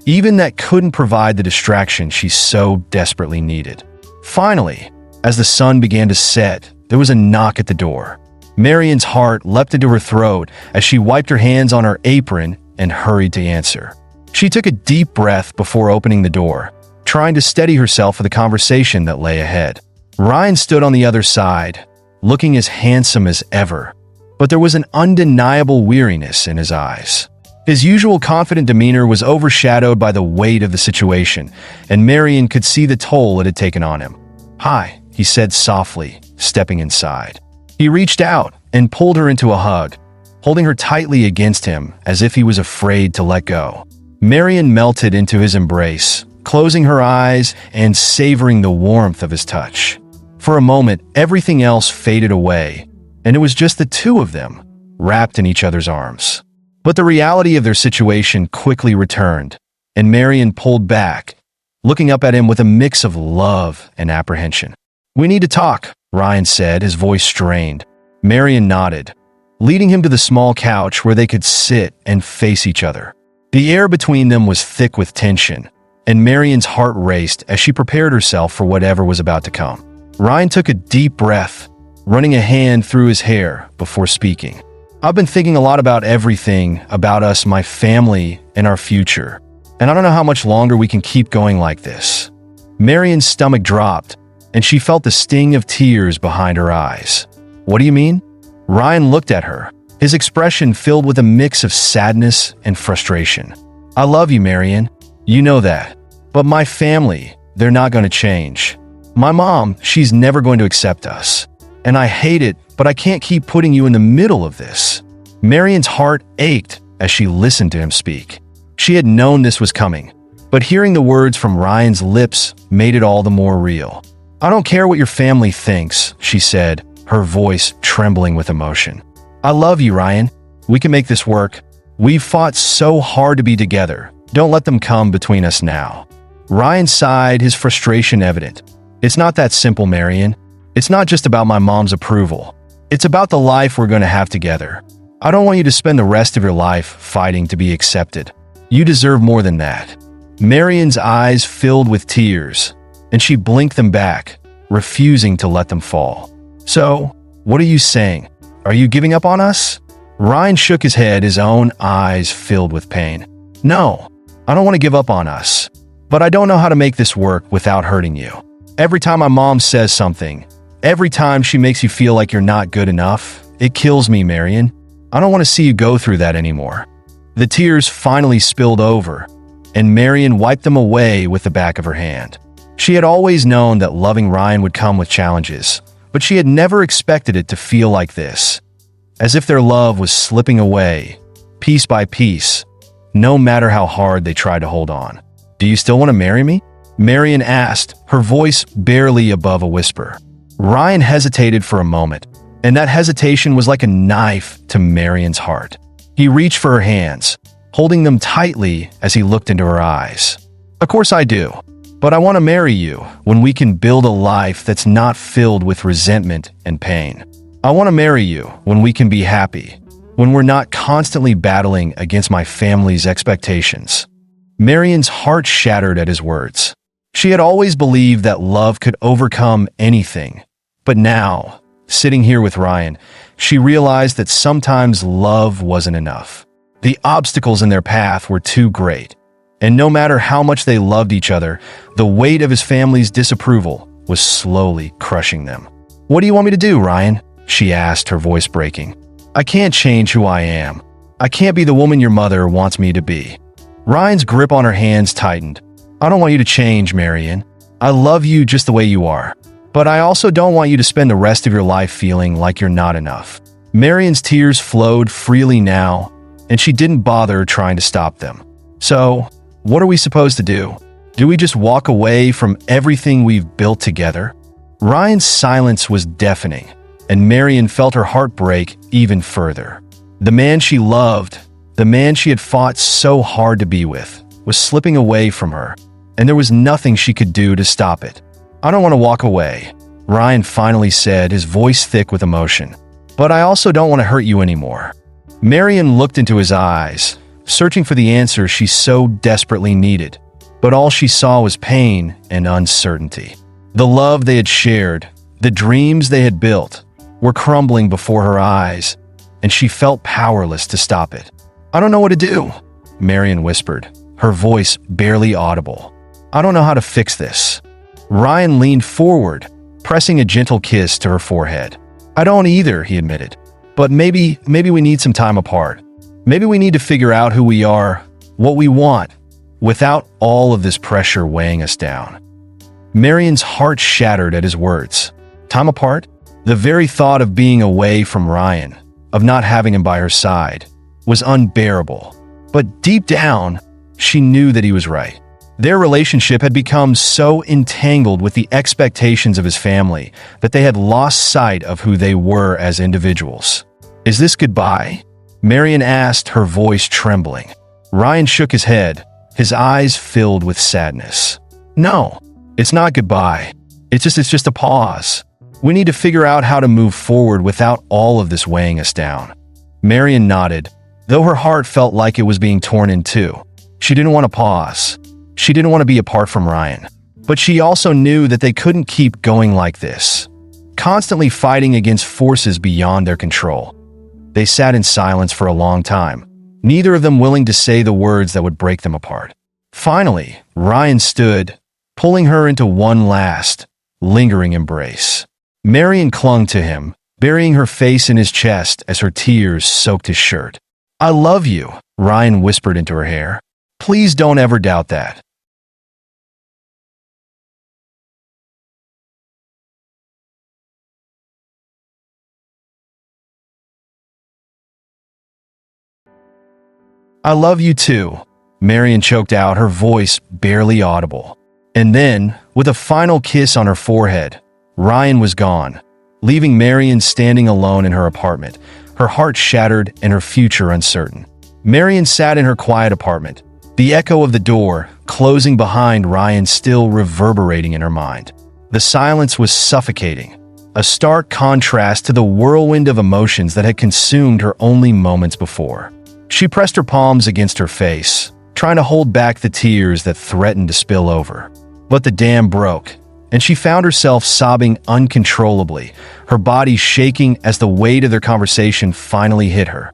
even that couldn't provide the distraction she so desperately needed. Finally, as the sun began to set, there was a knock at the door. Marian's heart leapt into her throat as she wiped her hands on her apron and hurried to answer. She took a deep breath before opening the door, trying to steady herself for the conversation that lay ahead. Ryan stood on the other side, looking as handsome as ever, but there was an undeniable weariness in his eyes. His usual confident demeanor was overshadowed by the weight of the situation, and Marian could see the toll it had taken on him. "Hi," he said softly, stepping inside. He reached out and pulled her into a hug, holding her tightly against him as if he was afraid to let go. Marian melted into his embrace, closing her eyes and savoring the warmth of his touch. For a moment, everything else faded away, and it was just the two of them, wrapped in each other's arms. But the reality of their situation quickly returned, and Marian pulled back, looking up at him with a mix of love and apprehension. "We need to talk," Ryan said, his voice strained. Marian nodded, leading him to the small couch where they could sit and face each other. The air between them was thick with tension, and Marian's heart raced as she prepared herself for whatever was about to come. Ryan took a deep breath, running a hand through his hair before speaking. "I've been thinking a lot about everything, about us, my family, and our future. And I don't know how much longer we can keep going like this." Marian's stomach dropped, and she felt the sting of tears behind her eyes. "What do you mean?" Ryan looked at her, his expression filled with a mix of sadness and frustration. "I love you, Marian. You know that. But my family, they're not going to change. My mom, she's never going to accept us. And I hate it, but I can't keep putting you in the middle of this." Marian's heart ached as she listened to him speak. She had known this was coming, but hearing the words from Ryan's lips made it all the more real. "I don't care what your family thinks," she said, her voice trembling with emotion. "I love you, Ryan. We can make this work. We've fought so hard to be together. Don't let them come between us now." Ryan sighed, his frustration evident. "It's not that simple, Marian. It's not just about my mom's approval. It's about the life we're going to have together. I don't want you to spend the rest of your life fighting to be accepted. You deserve more than that." Marian's eyes filled with tears, and she blinked them back, refusing to let them fall. "So, what are you saying? Are you giving up on us?" Ryan shook his head, his own eyes filled with pain. "No, I don't want to give up on us. But I don't know how to make this work without hurting you. Every time my mom says something, every time she makes you feel like you're not good enough, it kills me, Marian. I don't want to see you go through that anymore." The tears finally spilled over, and Marian wiped them away with the back of her hand. She had always known that loving Ryan would come with challenges, but she had never expected it to feel like this, as if their love was slipping away, piece by piece, no matter how hard they tried to hold on. "Do you still want to marry me?" Marian asked, her voice barely above a whisper. Ryan hesitated for a moment, and that hesitation was like a knife to Marian's heart. He reached for her hands, holding them tightly as he looked into her eyes. "Of course I do, but I want to marry you when we can build a life that's not filled with resentment and pain. I want to marry you when we can be happy, when we're not constantly battling against my family's expectations." Marian's heart shattered at his words. She had always believed that love could overcome anything, but now, sitting here with Ryan, she realized that sometimes love wasn't enough. The obstacles in their path were too great, and no matter how much they loved each other, the weight of his family's disapproval was slowly crushing them. "What do you want me to do, Ryan?" she asked, her voice breaking. "I can't change who I am. I can't be the woman your mother wants me to be." Ryan's grip on her hands tightened. "I don't want you to change, Marian. I love you just the way you are. But I also don't want you to spend the rest of your life feeling like you're not enough." Marian's tears flowed freely now, and she didn't bother trying to stop them. "So, what are we supposed to do?" Do we just walk away from everything we've built together? Ryan's silence was deafening, and Marian felt her heart break even further. The man she loved, the man she had fought so hard to be with, was slipping away from her, and there was nothing she could do to stop it. "I don't want to walk away," Ryan finally said, his voice thick with emotion. "But I also don't want to hurt you anymore." Marian looked into his eyes, searching for the answer she so desperately needed, but all she saw was pain and uncertainty. The love they had shared, the dreams they had built, were crumbling before her eyes, and she felt powerless to stop it. "I don't know what to do," Marian whispered, her voice barely audible. "I don't know how to fix this." Ryan leaned forward, pressing a gentle kiss to her forehead. "I don't either," he admitted. "But maybe we need some time apart. Maybe we need to figure out who we are, what we want, without all of this pressure weighing us down." Marian's heart shattered at his words. Time apart? The very thought of being away from Ryan, of not having him by her side, was unbearable. But deep down, she knew that he was right. Their relationship had become so entangled with the expectations of his family that they had lost sight of who they were as individuals. "Is this goodbye?" Marian asked, her voice trembling. Ryan shook his head, his eyes filled with sadness. "No, it's not goodbye. It's just a pause. We need to figure out how to move forward without all of this weighing us down." Marian nodded, though her heart felt like it was being torn in two. She didn't want to pause. She didn't want to be apart from Ryan. But she also knew that they couldn't keep going like this, constantly fighting against forces beyond their control. They sat in silence for a long time, neither of them willing to say the words that would break them apart. Finally, Ryan stood, pulling her into one last, lingering embrace. Marian clung to him, burying her face in his chest as her tears soaked his shirt. "I love you," Ryan whispered into her hair. "Please don't ever doubt that." "I love you too," Marian choked out, her voice barely audible. And then, with a final kiss on her forehead, Ryan was gone, leaving Marian standing alone in her apartment, her heart shattered and her future uncertain. Marian sat in her quiet apartment, the echo of the door, closing behind Ryan, still reverberating in her mind. The silence was suffocating, a stark contrast to the whirlwind of emotions that had consumed her only moments before. She pressed her palms against her face, trying to hold back the tears that threatened to spill over. But the dam broke, and she found herself sobbing uncontrollably, her body shaking as the weight of their conversation finally hit her.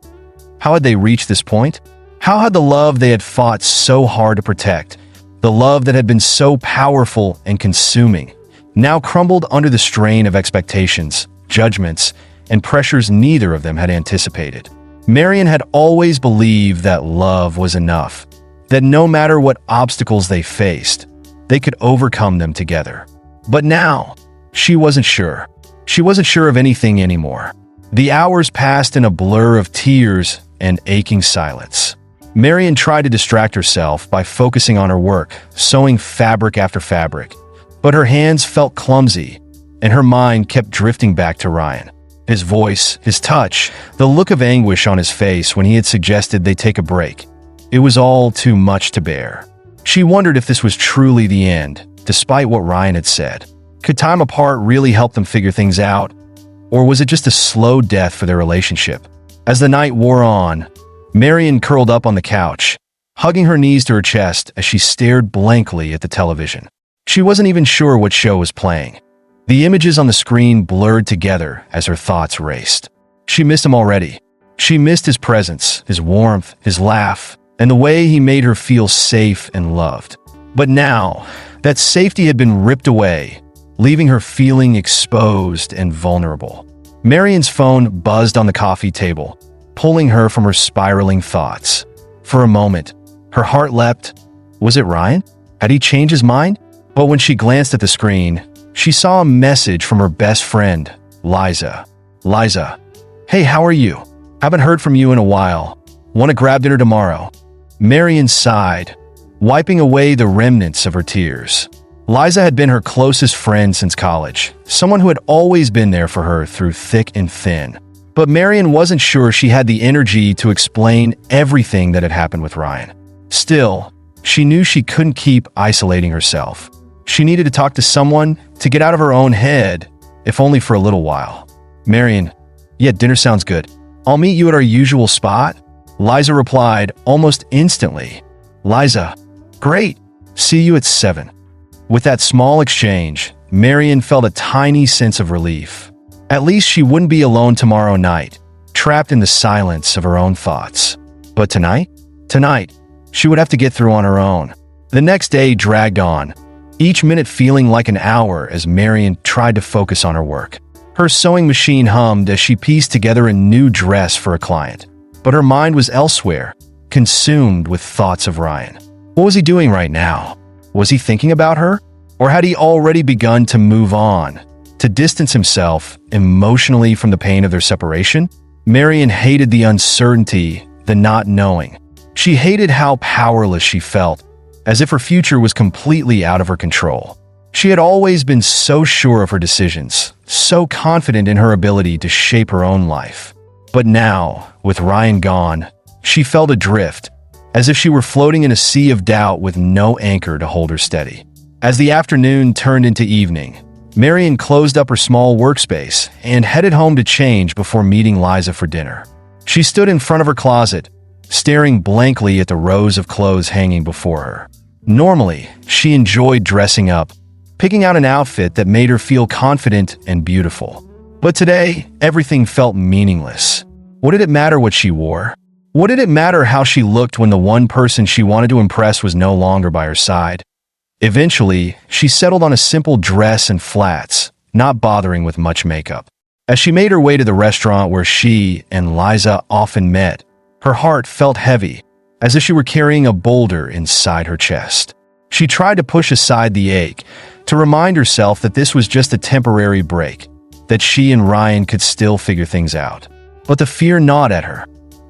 How had they reached this point? How had the love they had fought so hard to protect, the love that had been so powerful and consuming, now crumbled under the strain of expectations, judgments, and pressures neither of them had anticipated? Marian had always believed that love was enough, that no matter what obstacles they faced, they could overcome them together. But now, she wasn't sure. She wasn't sure of anything anymore. The hours passed in a blur of tears and aching silence. Marian tried to distract herself by focusing on her work, sewing fabric after fabric, but her hands felt clumsy, and her mind kept drifting back to Ryan. His voice, his touch, the look of anguish on his face when he had suggested they take a break. It was all too much to bear. She wondered if this was truly the end, despite what Ryan had said. Could time apart really help them figure things out? Or was it just a slow death for their relationship? As the night wore on, Marian curled up on the couch, hugging her knees to her chest as she stared blankly at the television. She wasn't even sure what show was playing. The images on the screen blurred together as her thoughts raced. She missed him already. She missed his presence, his warmth, his laugh, and the way he made her feel safe and loved. But now, that safety had been ripped away, leaving her feeling exposed and vulnerable. Marian's phone buzzed on the coffee table, pulling her from her spiraling thoughts. For a moment, her heart leapt. Was it Ryan? Had he changed his mind? But when she glanced at the screen, she saw a message from her best friend, Liza. "Liza, hey, how are you? Haven't heard from you in a while. Want to grab dinner tomorrow?" Marian sighed, wiping away the remnants of her tears. Liza had been her closest friend since college, someone who had always been there for her through thick and thin. But Marian wasn't sure she had the energy to explain everything that had happened with Ryan. Still, she knew she couldn't keep isolating herself. She needed to talk to someone to get out of her own head, if only for a little while. Marian, yeah, dinner sounds good. I'll meet you at our usual spot. Liza replied almost instantly. Liza, great. See you at 7. With that small exchange, Marian felt a tiny sense of relief. At least she wouldn't be alone tomorrow night, trapped in the silence of her own thoughts. But tonight, she would have to get through on her own. The next day dragged on, each minute feeling like an hour as Marian tried to focus on her work. Her sewing machine hummed as she pieced together a new dress for a client. But her mind was elsewhere, consumed with thoughts of Ryan. What was he doing right now? Was he thinking about her? Or had he already begun to move on, to distance himself emotionally from the pain of their separation? Marian hated the uncertainty, the not knowing. She hated how powerless she felt, as if her future was completely out of her control. She had always been so sure of her decisions, so confident in her ability to shape her own life. But now, with Ryan gone, she felt adrift, as if she were floating in a sea of doubt with no anchor to hold her steady. As the afternoon turned into evening, Marian closed up her small workspace and headed home to change before meeting Liza for dinner. She stood in front of her closet, staring blankly at the rows of clothes hanging before her. Normally, she enjoyed dressing up, picking out an outfit that made her feel confident and beautiful. But today, everything felt meaningless. What did it matter what she wore? What did it matter how she looked when the one person she wanted to impress was no longer by her side? Eventually, she settled on a simple dress and flats, not bothering with much makeup. As she made her way to the restaurant where she and Liza often met, her heart felt heavy, as if she were carrying a boulder inside her chest. She tried to push aside the ache, to remind herself that this was just a temporary break, that she and Ryan could still figure things out. But the fear gnawed at her.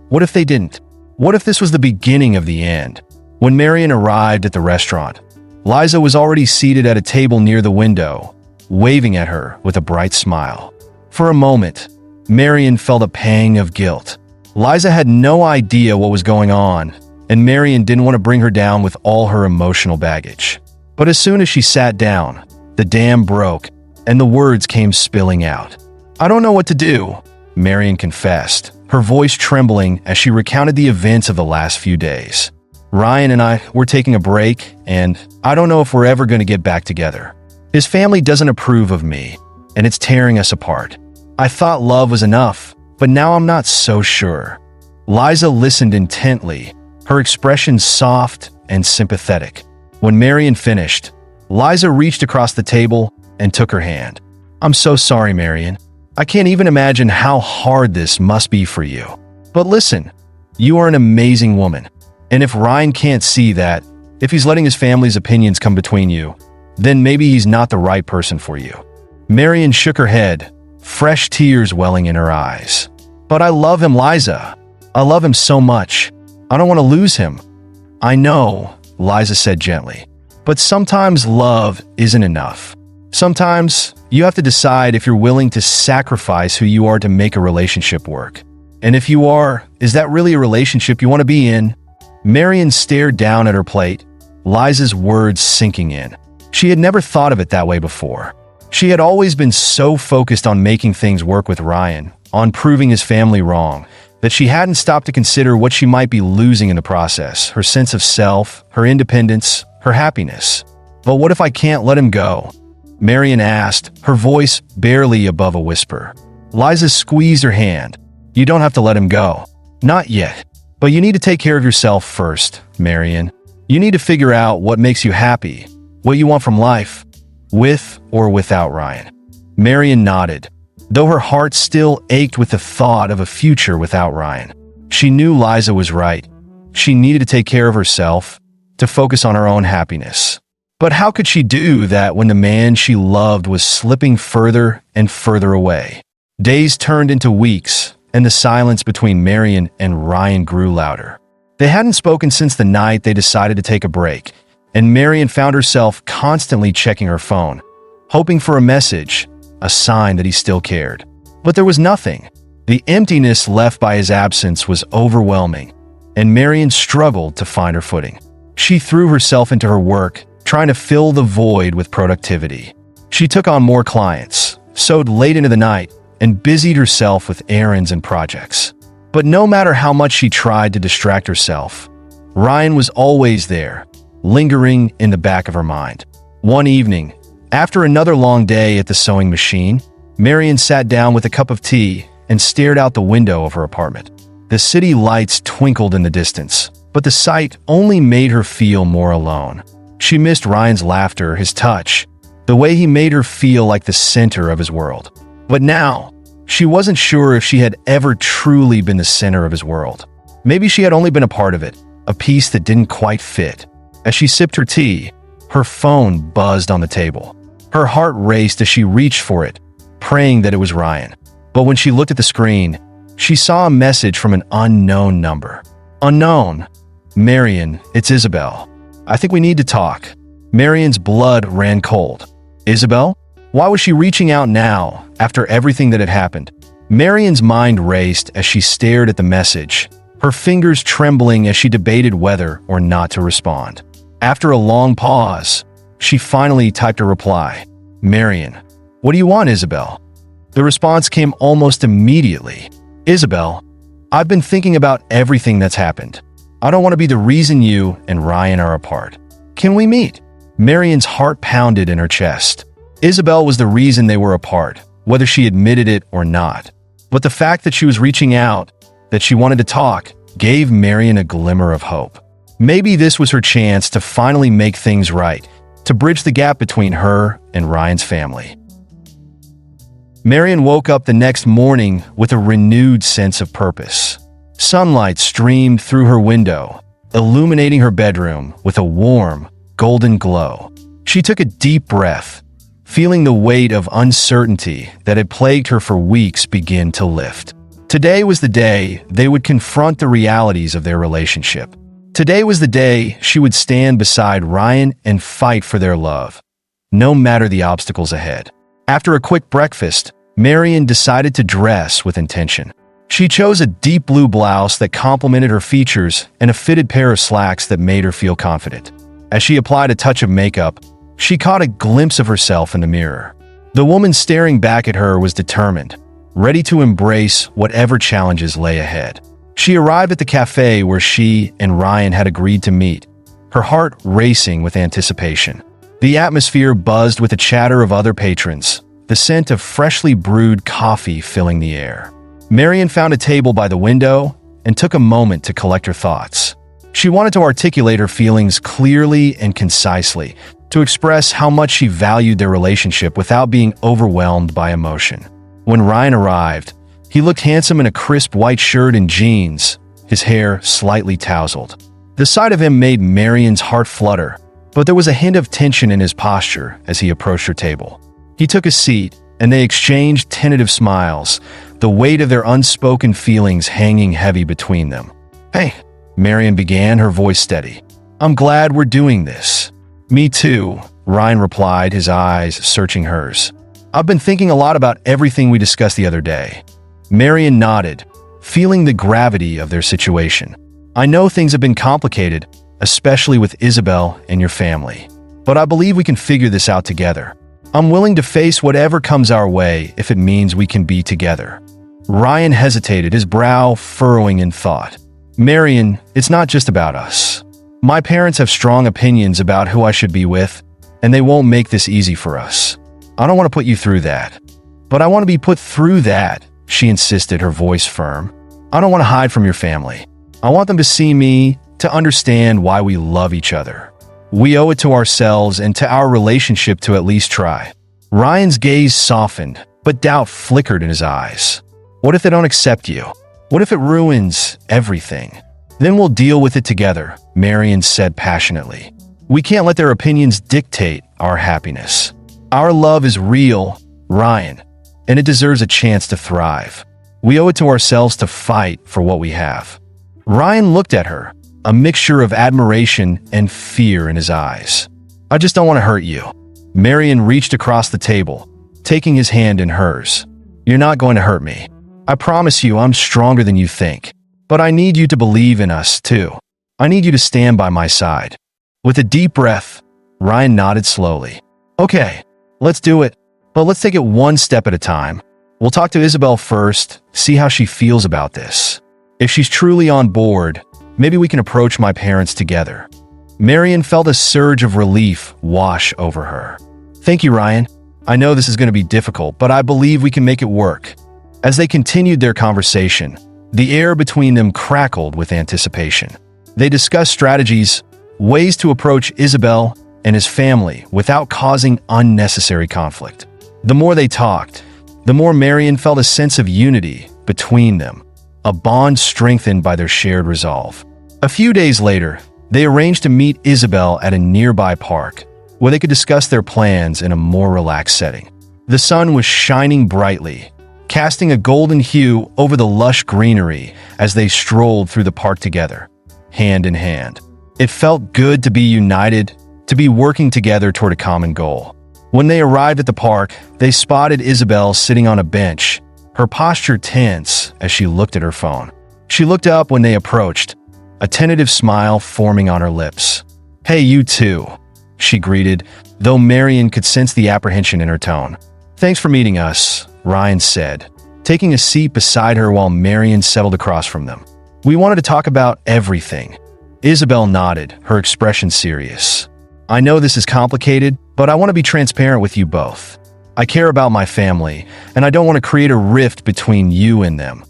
What if they didn't? What if this was the beginning of the end? When Marian arrived at the restaurant, Liza was already seated at a table near the window, waving at her with a bright smile. For a moment, Marian felt a pang of guilt. Liza had no idea what was going on, and Marian didn't want to bring her down with all her emotional baggage. But as soon as she sat down, the dam broke, and the words came spilling out. I don't know what to do, Marian confessed, her voice trembling as she recounted the events of the last few days. Ryan and I were taking a break, and I don't know if we're ever going to get back together. His family doesn't approve of me, and it's tearing us apart. I thought love was enough, but now I'm not so sure. Liza listened intently, her expression soft and sympathetic. When Marian finished, Liza reached across the table and took her hand. I'm so sorry, Marian. I can't even imagine how hard this must be for you. But listen, you are an amazing woman. And if Ryan can't see that, if he's letting his family's opinions come between you, then maybe he's not the right person for you. Marian shook her head, fresh tears welling in her eyes. But I love him, Liza. I love him so much. I don't want to lose him. I know, Liza said gently. But sometimes love isn't enough. Sometimes you have to decide if you're willing to sacrifice who you are to make a relationship work. And if you are, is that really a relationship you want to be in? Marian stared down at her plate, Liza's words sinking in. She had never thought of it that way before. She had always been so focused on making things work with Ryan, on proving his family wrong, that she hadn't stopped to consider what she might be losing in the process, her sense of self, her independence, her happiness. But what if I can't let him go? Marian asked, her voice barely above a whisper. Liza squeezed her hand. You don't have to let him go. Not yet. But you need to take care of yourself first, Marian. You need to figure out what makes you happy, what you want from life, with or without Ryan. Marian nodded, though her heart still ached with the thought of a future without Ryan. She knew Liza was right. She needed to take care of herself, to focus on her own happiness. But how could she do that when the man she loved was slipping further and further away? Days turned into weeks, and the silence between Marian and Ryan grew louder. They hadn't spoken since the night they decided to take a break, and Marian found herself constantly checking her phone, hoping for a message, a sign that he still cared. But there was nothing. The emptiness left by his absence was overwhelming, and Marian struggled to find her footing. She threw herself into her work, trying to fill the void with productivity. She took on more clients, sewed late into the night, and busied herself with errands and projects. But no matter how much she tried to distract herself, Ryan was always there, lingering in the back of her mind. One evening, after another long day at the sewing machine, Marian sat down with a cup of tea and stared out the window of her apartment. The city lights twinkled in the distance, but the sight only made her feel more alone. She missed Ryan's laughter, his touch, the way he made her feel like the center of his world. But now, she wasn't sure if she had ever truly been the center of his world. Maybe she had only been a part of it, a piece that didn't quite fit. As she sipped her tea, her phone buzzed on the table. Her heart raced as she reached for it, praying that it was Ryan. But when she looked at the screen, she saw a message from an unknown number. Unknown. Marian, it's Isabel. I think we need to talk. Marian's blood ran cold. Isabel? Why was she reaching out now, after everything that had happened? Marian's mind raced as she stared at the message, her fingers trembling as she debated whether or not to respond. After a long pause, she finally typed a reply. Marian, what do you want, Isabel? The response came almost immediately. Isabel, I've been thinking about everything that's happened. I don't want to be the reason you and Ryan are apart. Can we meet? Marian's heart pounded in her chest. Isabel was the reason they were apart, whether she admitted it or not. But the fact that she was reaching out, that she wanted to talk, gave Marian a glimmer of hope. Maybe this was her chance to finally make things right, to bridge the gap between her and Ryan's family. Marian woke up the next morning with a renewed sense of purpose. Sunlight streamed through her window, illuminating her bedroom with a warm, golden glow. She took a deep breath, feeling the weight of uncertainty that had plagued her for weeks begin to lift. Today was the day they would confront the realities of their relationship. Today was the day she would stand beside Ryan and fight for their love, no matter the obstacles ahead. After a quick breakfast, Marian decided to dress with intention. She chose a deep blue blouse that complemented her features and a fitted pair of slacks that made her feel confident. As she applied a touch of makeup, she caught a glimpse of herself in the mirror. The woman staring back at her was determined, ready to embrace whatever challenges lay ahead. She arrived at the cafe where she and Ryan had agreed to meet, her heart racing with anticipation. The atmosphere buzzed with the chatter of other patrons, the scent of freshly brewed coffee filling the air. Marian found a table by the window and took a moment to collect her thoughts. She wanted to articulate her feelings clearly and concisely, to express how much she valued their relationship without being overwhelmed by emotion. When Ryan arrived, he looked handsome in a crisp white shirt and jeans, his hair slightly tousled. The sight of him made Marian's heart flutter, but there was a hint of tension in his posture as he approached her table. He took a seat, and they exchanged tentative smiles, the weight of their unspoken feelings hanging heavy between them. Hey, Marian began, her voice steady. I'm glad we're doing this. Me too, Ryan replied, his eyes searching hers. I've been thinking a lot about everything we discussed the other day. Marian nodded, feeling the gravity of their situation. I know things have been complicated, especially with Isabel and your family, but I believe we can figure this out together. I'm willing to face whatever comes our way if it means we can be together. Ryan hesitated, his brow furrowing in thought. Marian, it's not just about us. My parents have strong opinions about who I should be with, and they won't make this easy for us. I don't want to put you through that. But I want to be put through that, she insisted, her voice firm. I don't want to hide from your family. I want them to see me, to understand why we love each other. We owe it to ourselves and to our relationship to at least try. Ryan's gaze softened, but doubt flickered in his eyes. What if they don't accept you? What if it ruins everything? Then we'll deal with it together, Marian said passionately. We can't let their opinions dictate our happiness. Our love is real, Ryan, and it deserves a chance to thrive. We owe it to ourselves to fight for what we have. Ryan looked at her, a mixture of admiration and fear in his eyes. "I just don't want to hurt you." Marian reached across the table, taking his hand in hers. "You're not going to hurt me. I promise you I'm stronger than you think. But I need you to believe in us, too. I need you to stand by my side." With a deep breath, Ryan nodded slowly. "Okay, let's do it. But let's take it one step at a time. We'll talk to Isabel first, see how she feels about this. If she's truly on board, maybe we can approach my parents together." Marian felt a surge of relief wash over her. "Thank you, Ryan. I know this is going to be difficult, but I believe we can make it work." As they continued their conversation, the air between them crackled with anticipation. They discussed strategies, ways to approach Isabel and his family without causing unnecessary conflict. The more they talked, the more Marian felt a sense of unity between them, a bond strengthened by their shared resolve. A few days later, they arranged to meet Isabel at a nearby park, where they could discuss their plans in a more relaxed setting. The sun was shining brightly, casting a golden hue over the lush greenery as they strolled through the park together, hand in hand. It felt good to be united, to be working together toward a common goal. When they arrived at the park, they spotted Isabel sitting on a bench, her posture tense as she looked at her phone. She looked up when they approached, a tentative smile forming on her lips. "Hey, you too," she greeted, though Marian could sense the apprehension in her tone. "Thanks for meeting us," Ryan said, taking a seat beside her while Marian settled across from them. "We wanted to talk about everything." Isabel nodded, her expression serious. "I know this is complicated, but I want to be transparent with you both. I care about my family, and I don't want to create a rift between you and them."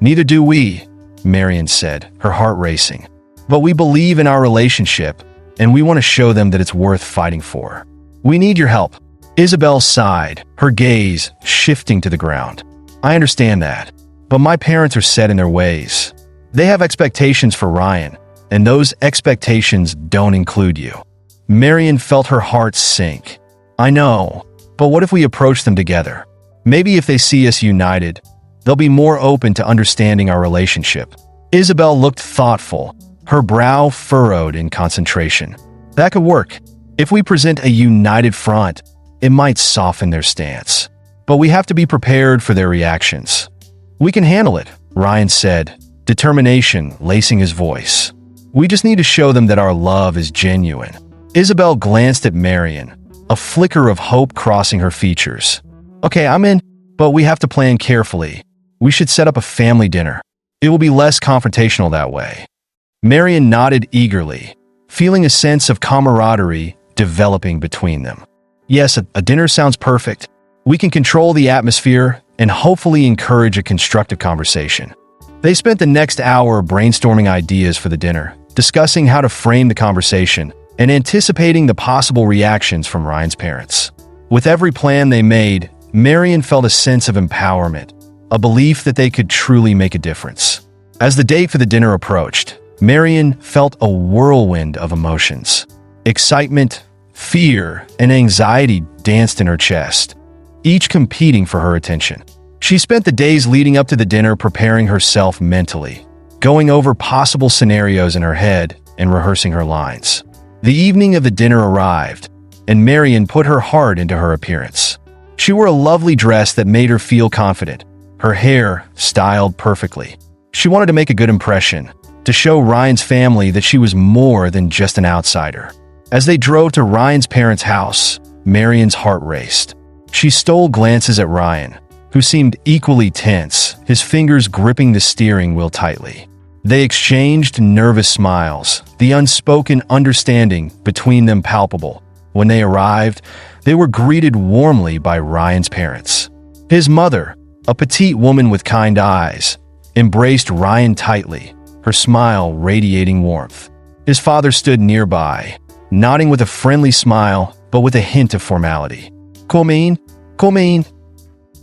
"Neither do we," Marian said, her heart racing. "But we believe in our relationship, and we want to show them that it's worth fighting for. We need your help." Isabel sighed, her gaze shifting to the ground. "I understand that, but my parents are set in their ways. They have expectations for Ryan, and those expectations don't include you." Marian felt her heart sink. "I know, but what if we approach them together? Maybe if they see us united, they'll be more open to understanding our relationship." Isabel looked thoughtful, her brow furrowed in concentration. "That could work. If we present a united front, it might soften their stance. But we have to be prepared for their reactions." "We can handle it," Ryan said, determination lacing his voice. "We just need to show them that our love is genuine." Isabel glanced at Marian, a flicker of hope crossing her features. "Okay, I'm in, but we have to plan carefully. We should set up a family dinner. It will be less confrontational that way." Marian nodded eagerly, feeling a sense of camaraderie developing between them. "Yes, a dinner sounds perfect. We can control the atmosphere and hopefully encourage a constructive conversation." They spent the next hour brainstorming ideas for the dinner, discussing how to frame the conversation, and anticipating the possible reactions from Ryan's parents. With every plan they made, Marian felt a sense of empowerment, a belief that they could truly make a difference. As the date for the dinner approached, Marian felt a whirlwind of emotions. Excitement, fear, and anxiety danced in her chest, each competing for her attention. She spent the days leading up to the dinner preparing herself mentally, going over possible scenarios in her head and rehearsing her lines. The evening of the dinner arrived, and Marian put her heart into her appearance. She wore a lovely dress that made her feel confident, her hair styled perfectly. She wanted to make a good impression, to show Ryan's family that she was more than just an outsider. As they drove to Ryan's parents' house, Marian's heart raced. She stole glances at Ryan, who seemed equally tense, his fingers gripping the steering wheel tightly. They exchanged nervous smiles, the unspoken understanding between them palpable. When they arrived, they were greeted warmly by Ryan's parents. His mother, a petite woman with kind eyes, embraced Ryan tightly, her smile radiating warmth. His father stood nearby, nodding with a friendly smile, but with a hint of formality. "Come in,"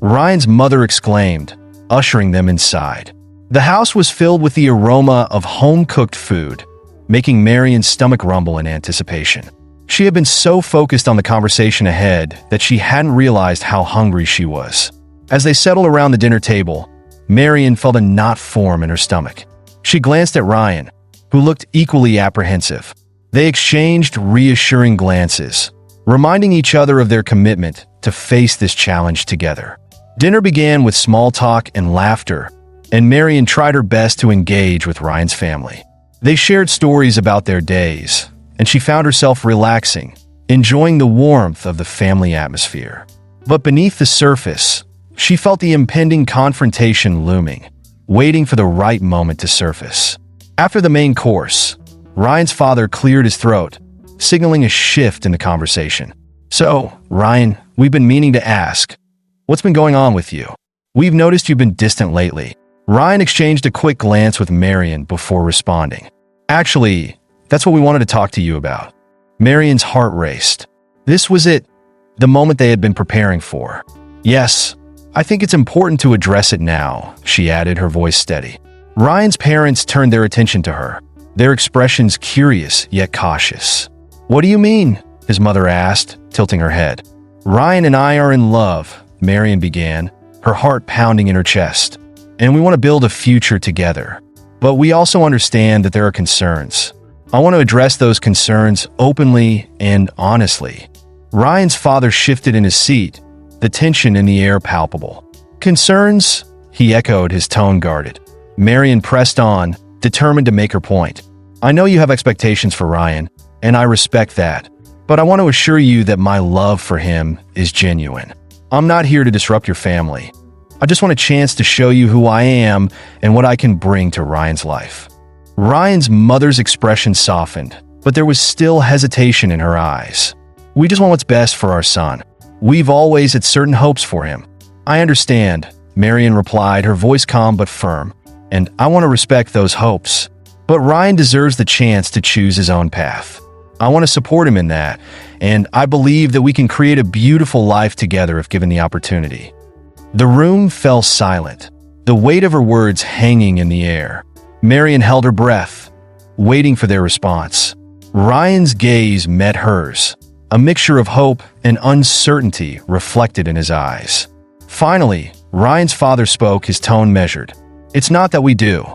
Ryan's mother exclaimed, ushering them inside. The house was filled with the aroma of home-cooked food, making Marian's stomach rumble in anticipation. She had been so focused on the conversation ahead that she hadn't realized how hungry she was. As they settled around the dinner table, Marian felt a knot form in her stomach. She glanced at Ryan, who looked equally apprehensive. They exchanged reassuring glances, reminding each other of their commitment to face this challenge together. Dinner began with small talk and laughter, and Marian tried her best to engage with Ryan's family. They shared stories about their days, and she found herself relaxing, enjoying the warmth of the family atmosphere. But beneath the surface, she felt the impending confrontation looming, waiting for the right moment to surface. After the main course, Ryan's father cleared his throat, signaling a shift in the conversation. "So, Ryan, we've been meaning to ask, what's been going on with you? We've noticed you've been distant lately." Ryan exchanged a quick glance with Marian before responding. "Actually, that's what we wanted to talk to you about." Marian's heart raced. This was it, the moment they had been preparing for. "Yes, I think it's important to address it now," she added, her voice steady. Ryan's parents turned their attention to her, their expressions curious yet cautious. "What do you mean?" his mother asked, tilting her head. "Ryan and I are in love," Marian began, her heart pounding in her chest. "And we want to build a future together. But we also understand that there are concerns. I want to address those concerns openly and honestly." Ryan's father shifted in his seat, the tension in the air palpable. "Concerns?" he echoed, his tone guarded. Marian pressed on, determined to make her point. "I know you have expectations for Ryan, and I respect that. But I want to assure you that my love for him is genuine. I'm not here to disrupt your family. I just want a chance to show you who I am and what I can bring to Ryan's life." Ryan's mother's expression softened, but there was still hesitation in her eyes. "We just want what's best for our son. We've always had certain hopes for him." "I understand," Marian replied, her voice calm but firm. "And I want to respect those hopes. But Ryan deserves the chance to choose his own path. I want to support him in that, and I believe that we can create a beautiful life together if given the opportunity." The room fell silent, the weight of her words hanging in the air. Marian held her breath, waiting for their response. Ryan's gaze met hers, a mixture of hope and uncertainty reflected in his eyes. Finally, Ryan's father spoke, his tone measured. "It's not that we do."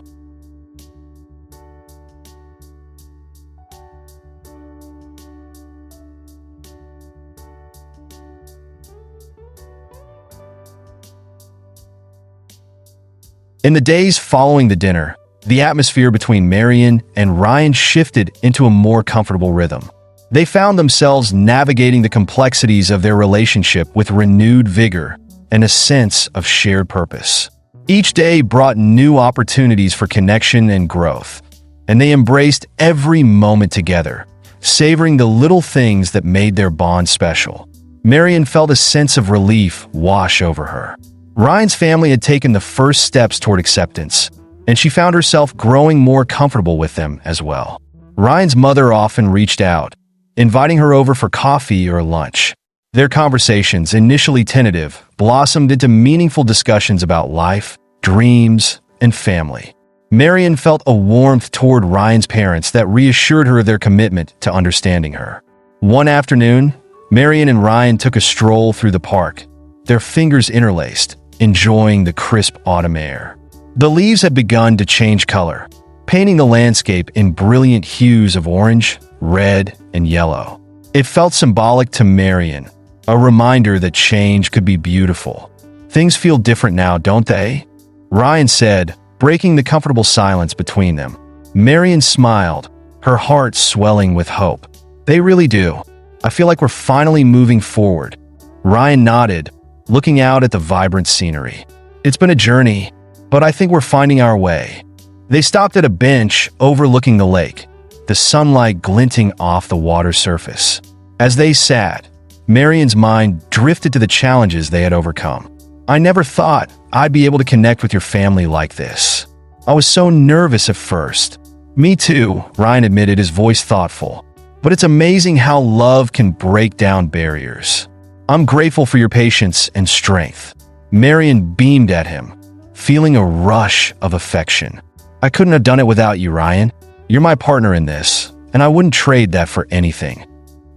In the days following the dinner, the atmosphere between Marian and Ryan shifted into a more comfortable rhythm. They found themselves navigating the complexities of their relationship with renewed vigor and a sense of shared purpose. Each day brought new opportunities for connection and growth, and they embraced every moment together, savoring the little things that made their bond special. Marian felt a sense of relief wash over her. Ryan's family had taken the first steps toward acceptance, and she found herself growing more comfortable with them as well. Ryan's mother often reached out, inviting her over for coffee or lunch. Their conversations, initially tentative, blossomed into meaningful discussions about life, dreams, and family. Marian felt a warmth toward Ryan's parents that reassured her of their commitment to understanding her. One afternoon, Marian and Ryan took a stroll through the park, their fingers interlaced, enjoying the crisp autumn air. The leaves had begun to change color, painting the landscape in brilliant hues of orange, red, and yellow. It felt symbolic to Marian, a reminder that change could be beautiful. "Things feel different now, don't they?" Ryan said, breaking the comfortable silence between them. Marian smiled, her heart swelling with hope. "They really do. I feel like we're finally moving forward." Ryan nodded, looking out at the vibrant scenery. "It's been a journey, but I think we're finding our way." They stopped at a bench overlooking the lake, the sunlight glinting off the water's surface. As they sat, Marian's mind drifted to the challenges they had overcome. "I never thought I'd be able to connect with your family like this. I was so nervous at first." "Me too," Ryan admitted, his voice thoughtful. "But it's amazing how love can break down barriers. I'm grateful for your patience and strength." Marian beamed at him, feeling a rush of affection. "I couldn't have done it without you, Ryan. You're my partner in this, and I wouldn't trade that for anything."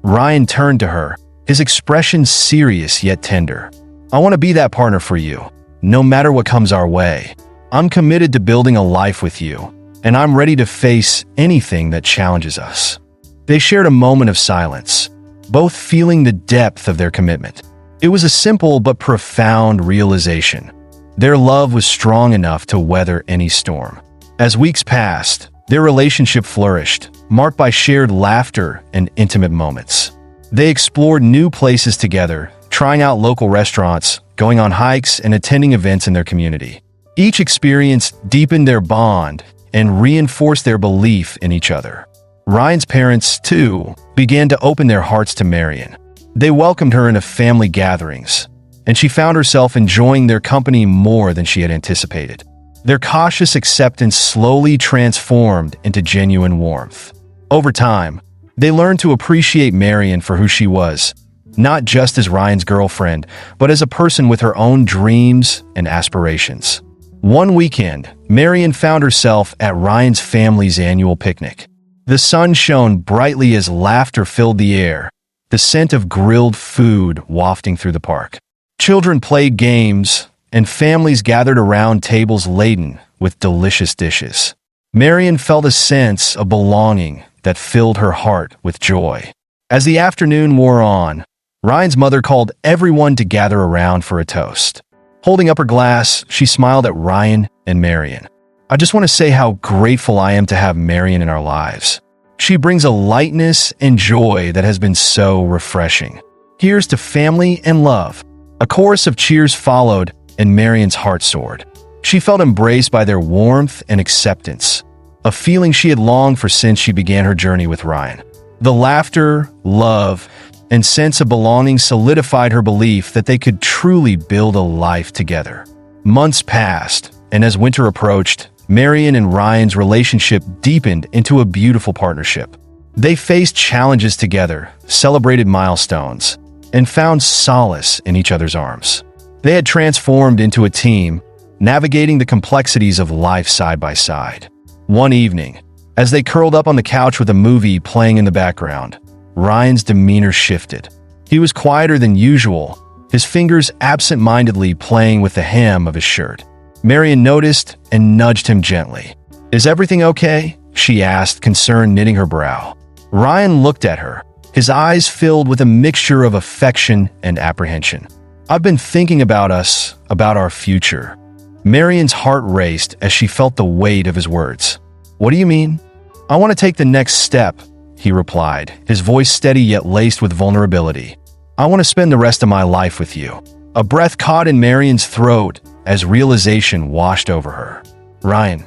Ryan turned to her, his expression serious yet tender. "I want to be that partner for you, no matter what comes our way. I'm committed to building a life with you, and I'm ready to face anything that challenges us." They shared a moment of silence, both feeling the depth of their commitment. It was a simple but profound realization. Their love was strong enough to weather any storm. As weeks passed, their relationship flourished, marked by shared laughter and intimate moments. They explored new places together, trying out local restaurants, going on hikes, and attending events in their community. Each experience deepened their bond and reinforced their belief in each other. Ryan's parents, too, began to open their hearts to Marian. They welcomed her into family gatherings, and she found herself enjoying their company more than she had anticipated. Their cautious acceptance slowly transformed into genuine warmth. Over time, they learned to appreciate Marian for who she was, not just as Ryan's girlfriend, but as a person with her own dreams and aspirations. One weekend, Marian found herself at Ryan's family's annual picnic. The sun shone brightly as laughter filled the air, the scent of grilled food wafting through the park. Children played games, and families gathered around tables laden with delicious dishes. Marian felt a sense of belonging that filled her heart with joy. As the afternoon wore on, Ryan's mother called everyone to gather around for a toast. Holding up her glass, she smiled at Ryan and Marian. "I just want to say how grateful I am to have Marian in our lives. She brings a lightness and joy that has been so refreshing. Here's to family and love." A chorus of cheers followed, and Marian's heart soared. She felt embraced by their warmth and acceptance, a feeling she had longed for since she began her journey with Ryan. The laughter, love, and sense of belonging solidified her belief that they could truly build a life together. Months passed, and as winter approached, Marian and Ryan's relationship deepened into a beautiful partnership. They faced challenges together, celebrated milestones, and found solace in each other's arms. They had transformed into a team, navigating the complexities of life side by side. One evening, as they curled up on the couch with a movie playing in the background, Ryan's demeanor shifted. He was quieter than usual, his fingers absent-mindedly playing with the hem of his shirt. Marian noticed and nudged him gently. "Is everything okay?" she asked, concern knitting her brow. Ryan looked at her, his eyes filled with a mixture of affection and apprehension. "I've been thinking about us, about our future." Marian's heart raced as she felt the weight of his words. "What do you mean?" "I want to take the next step," he replied, his voice steady yet laced with vulnerability. "I want to spend the rest of my life with you." A breath caught in Marian's throat as realization washed over her. "Ryan,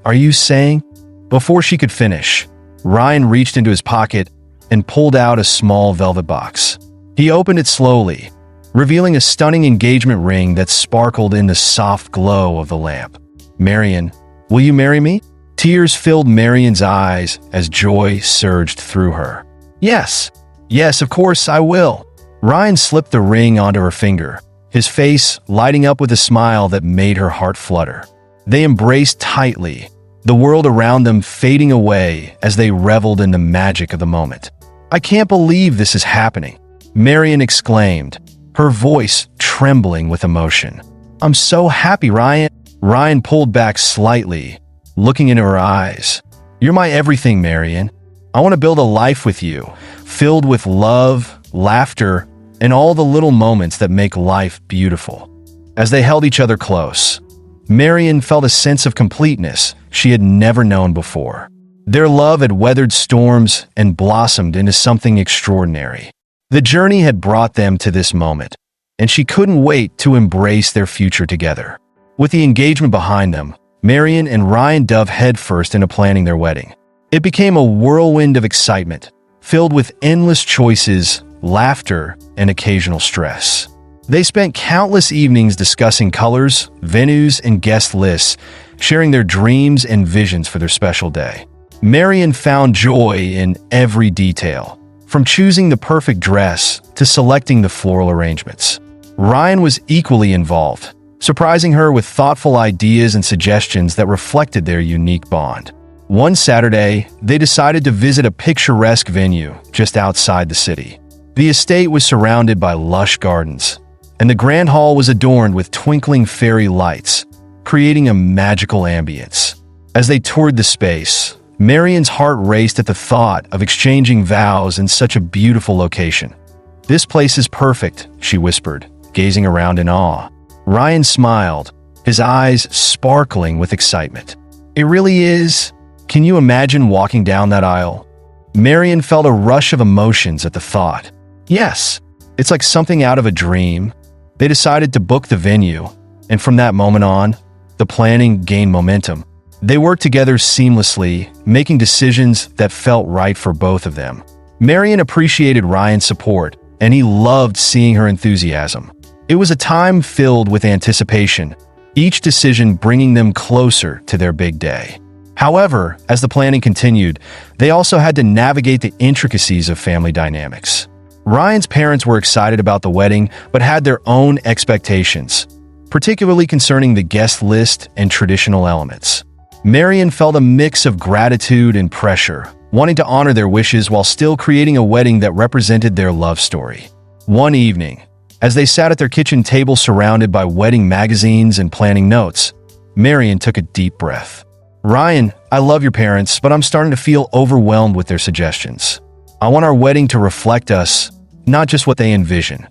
are you saying?" Before she could finish, Ryan reached into his pocket and pulled out a small velvet box. He opened it slowly, revealing a stunning engagement ring that sparkled in the soft glow of the lamp. "Marian, will you marry me?" Tears filled Marian's eyes as joy surged through her. Yes, of course I will." Ryan slipped the ring onto her finger, his face lighting up with a smile that made her heart flutter. They embraced tightly, the world around them fading away as they reveled in the magic of the moment. "I can't believe this is happening," Marian exclaimed, her voice trembling with emotion. "I'm so happy, Ryan." Ryan pulled back slightly, looking into her eyes. "You're my everything, Marian. I want to build a life with you, filled with love, laughter, and all the little moments that make life beautiful." As they held each other close, Marian felt a sense of completeness she had never known before. Their love had weathered storms and blossomed into something extraordinary. The journey had brought them to this moment, and she couldn't wait to embrace their future together. With the engagement behind them, Marian and Ryan dove headfirst into planning their wedding. It became a whirlwind of excitement, filled with endless choices, laughter, and occasional stress. They spent countless evenings discussing colors, venues, and guest lists, sharing their dreams and visions for their special day. Marian found joy in every detail, from choosing the perfect dress to selecting the floral arrangements. Ryan was equally involved, surprising her with thoughtful ideas and suggestions that reflected their unique bond. One Saturday, they decided to visit a picturesque venue just outside the city. The estate was surrounded by lush gardens, and the grand hall was adorned with twinkling fairy lights, creating a magical ambience. As they toured the space, Marian's heart raced at the thought of exchanging vows in such a beautiful location. "This place is perfect," she whispered, gazing around in awe. Ryan smiled, his eyes sparkling with excitement. "It really is. Can you imagine walking down that aisle?" Marian felt a rush of emotions at the thought. Yes, it's like something out of a dream. They decided to book the venue, and from that moment on, the planning gained momentum. They worked together seamlessly, making decisions that felt right for both of them. Marian appreciated Ryan's support, and he loved seeing her enthusiasm. It was a time filled with anticipation, each decision bringing them closer to their big day. However, as the planning continued, they also had to navigate the intricacies of family dynamics. Ryan's parents were excited about the wedding, but had their own expectations, particularly concerning the guest list and traditional elements. Marian felt a mix of gratitude and pressure, wanting to honor their wishes while still creating a wedding that represented their love story. One evening, as they sat at their kitchen table surrounded by wedding magazines and planning notes, Marian took a deep breath. "Ryan, I love your parents, but I'm starting to feel overwhelmed with their suggestions. I want our wedding to reflect us, not just what they envision."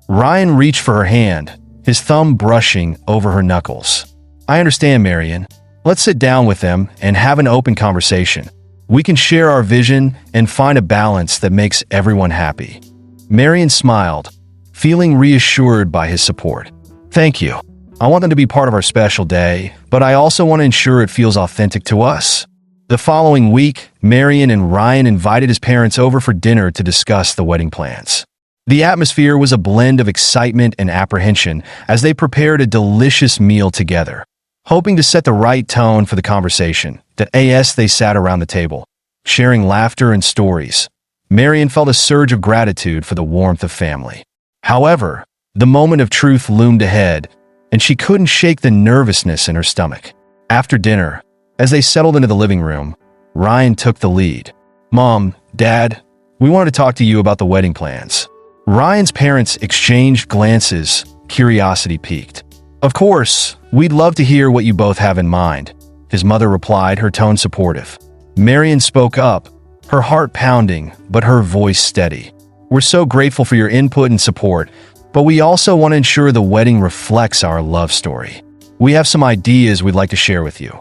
Ryan reached for her hand, his thumb brushing over her knuckles. "I understand, Marian. Let's sit down with them and have an open conversation. We can share our vision and find a balance that makes everyone happy." Marian smiled, feeling reassured by his support. "Thank you. I want them to be part of our special day, but I also want to ensure it feels authentic to us." The following week, Marian and Ryan invited his parents over for dinner to discuss the wedding plans. The atmosphere was a blend of excitement and apprehension as they prepared a delicious meal together. Hoping to set the right tone for the conversation, they sat around the table, sharing laughter and stories. Marian felt a surge of gratitude for the warmth of family. However, the moment of truth loomed ahead, and she couldn't shake the nervousness in her stomach. After dinner, as they settled into the living room, Ryan took the lead. "Mom, Dad, we wanted to talk to you about the wedding plans." Ryan's parents exchanged glances, curiosity piqued. "Of course, we'd love to hear what you both have in mind," his mother replied, her tone supportive. Marian spoke up, her heart pounding, but her voice steady. "We're so grateful for your input and support, but we also want to ensure the wedding reflects our love story. We have some ideas we'd like to share with you."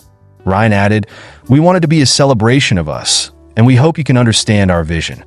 Ryan added, "We want it to be a celebration of us, and we hope you can understand our vision."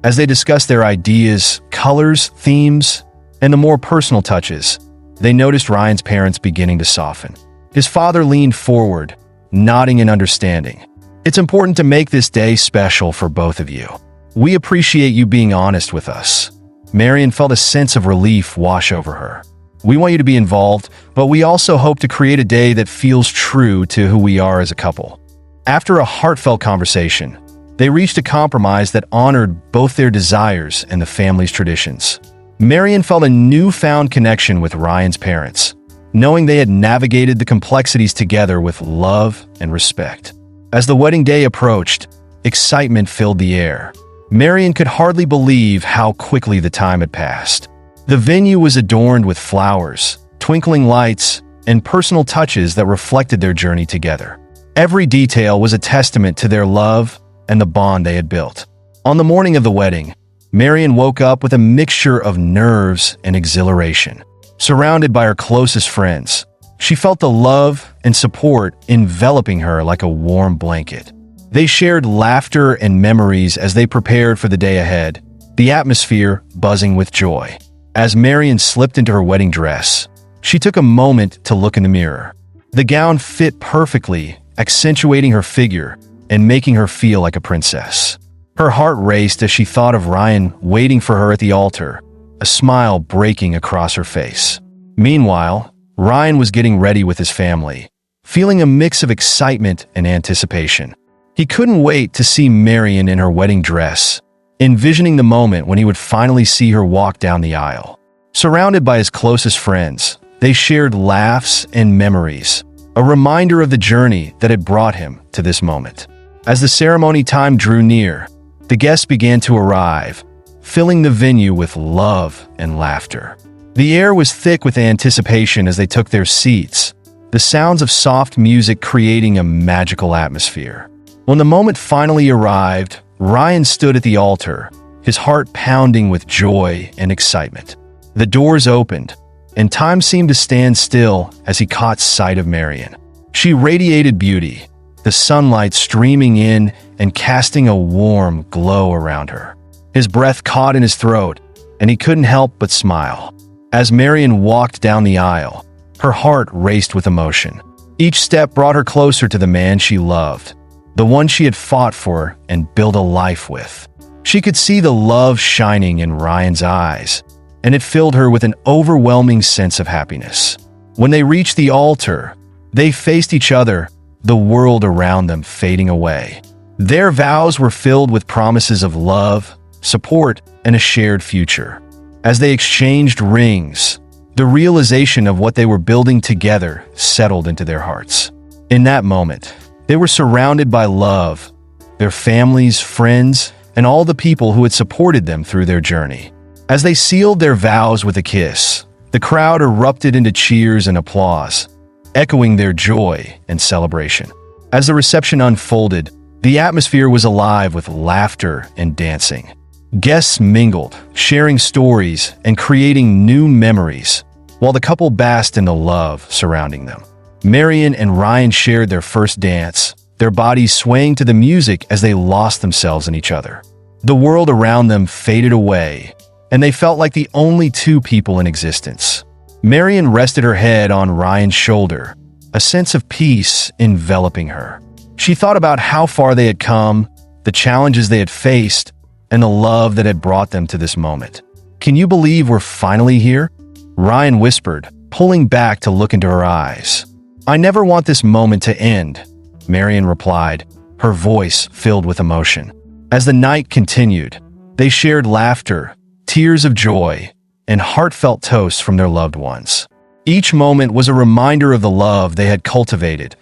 As they discussed their ideas, colors, themes, and the more personal touches, they noticed Ryan's parents beginning to soften. His father leaned forward, nodding in understanding. "It's important to make this day special for both of you. We appreciate you being honest with us." Marian felt a sense of relief wash over her. "We want you to be involved, but we also hope to create a day that feels true to who we are as a couple." After a heartfelt conversation, they reached a compromise that honored both their desires and the family's traditions. Marian felt a newfound connection with Ryan's parents, knowing they had navigated the complexities together with love and respect. As the wedding day approached, excitement filled the air. Marian could hardly believe how quickly the time had passed. The venue was adorned with flowers, twinkling lights, and personal touches that reflected their journey together. Every detail was a testament to their love and the bond they had built. On the morning of the wedding, Marian woke up with a mixture of nerves and exhilaration. Surrounded by her closest friends, she felt the love and support enveloping her like a warm blanket. They shared laughter and memories as they prepared for the day ahead, the atmosphere buzzing with joy. As Marian slipped into her wedding dress, she took a moment to look in the mirror. The gown fit perfectly, accentuating her figure and making her feel like a princess. Her heart raced as she thought of Ryan waiting for her at the altar, a smile breaking across her face. Meanwhile, Ryan was getting ready with his family, feeling a mix of excitement and anticipation. He couldn't wait to see Marian in her wedding dress, envisioning the moment when he would finally see her walk down the aisle. Surrounded by his closest friends, they shared laughs and memories, a reminder of the journey that had brought him to this moment. As the ceremony time drew near, the guests began to arrive, filling the venue with love and laughter. The air was thick with anticipation as they took their seats, the sounds of soft music creating a magical atmosphere. When the moment finally arrived, Ryan stood at the altar, his heart pounding with joy and excitement. The doors opened, and time seemed to stand still as he caught sight of Marian. She radiated beauty, the sunlight streaming in and casting a warm glow around her. His breath caught in his throat, and he couldn't help but smile. As Marian walked down the aisle, her heart raced with emotion. Each step brought her closer to the man she loved, the one she had fought for and built a life with. She could see the love shining in Ryan's eyes, and it filled her with an overwhelming sense of happiness. When they reached the altar, they faced each other, the world around them fading away. Their vows were filled with promises of love, support, and a shared future. As they exchanged rings, the realization of what they were building together settled into their hearts. In that moment, they were surrounded by love, their families, friends, and all the people who had supported them through their journey. As they sealed their vows with a kiss, the crowd erupted into cheers and applause, echoing their joy and celebration. As the reception unfolded, the atmosphere was alive with laughter and dancing. Guests mingled, sharing stories and creating new memories, while the couple basked in the love surrounding them. Marian and Ryan shared their first dance, their bodies swaying to the music as they lost themselves in each other. The world around them faded away, and they felt like the only two people in existence. Marian rested her head on Ryan's shoulder, a sense of peace enveloping her. She thought about how far they had come, the challenges they had faced, and the love that had brought them to this moment. "Can you believe we're finally here?" Ryan whispered, pulling back to look into her eyes. "I never want this moment to end," Marian replied, her voice filled with emotion. As the night continued, they shared laughter, tears of joy, and heartfelt toasts from their loved ones. Each moment was a reminder of the love they had cultivated,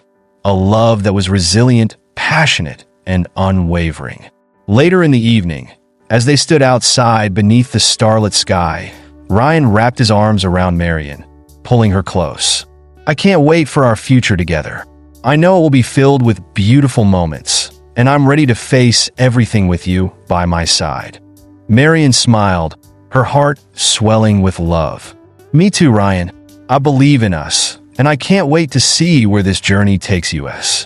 a love that was resilient, passionate, and unwavering. Later in the evening, as they stood outside beneath the starlit sky, Ryan wrapped his arms around Marian, pulling her close. "I can't wait for our future together. I know it will be filled with beautiful moments, and I'm ready to face everything with you by my side." Marian smiled, her heart swelling with love. "Me too, Ryan. I believe in us, and I can't wait to see where this journey takes us."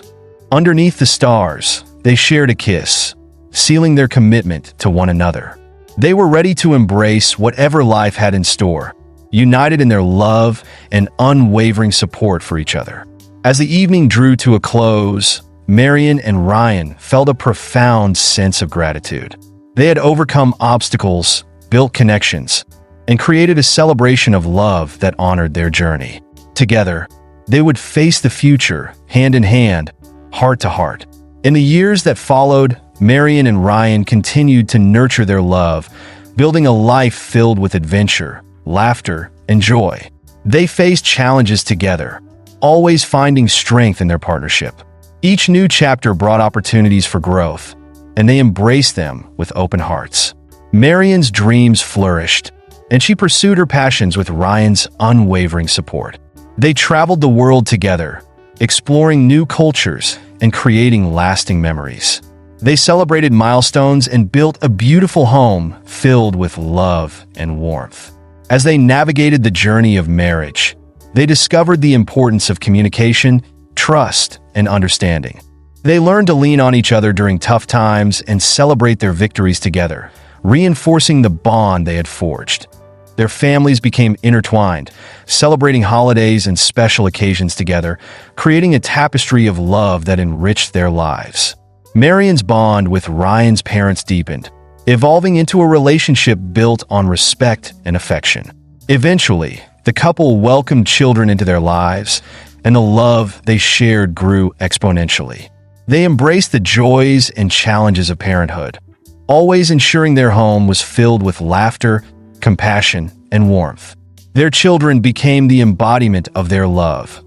Underneath the stars, they shared a kiss, sealing their commitment to one another. They were ready to embrace whatever life had in store, united in their love and unwavering support for each other. As the evening drew to a close, Marian and Ryan felt a profound sense of gratitude. They had overcome obstacles, built connections, and created a celebration of love that honored their journey. Together, they would face the future, hand in hand, heart to heart. In the years that followed, Marian and Ryan continued to nurture their love, building a life filled with adventure, laughter, and joy. They faced challenges together, always finding strength in their partnership. Each new chapter brought opportunities for growth, and they embraced them with open hearts. Marian's dreams flourished, and she pursued her passions with Ryan's unwavering support. They traveled the world together, exploring new cultures and creating lasting memories. They celebrated milestones and built a beautiful home filled with love and warmth. As they navigated the journey of marriage, they discovered the importance of communication, trust, and understanding. They learned to lean on each other during tough times and celebrate their victories together, reinforcing the bond they had forged. Their families became intertwined, celebrating holidays and special occasions together, creating a tapestry of love that enriched their lives. Marian's bond with Ryan's parents deepened, evolving into a relationship built on respect and affection. Eventually, the couple welcomed children into their lives, and the love they shared grew exponentially. They embraced the joys and challenges of parenthood, always ensuring their home was filled with laughter, compassion, and warmth. Their children became the embodiment of their love,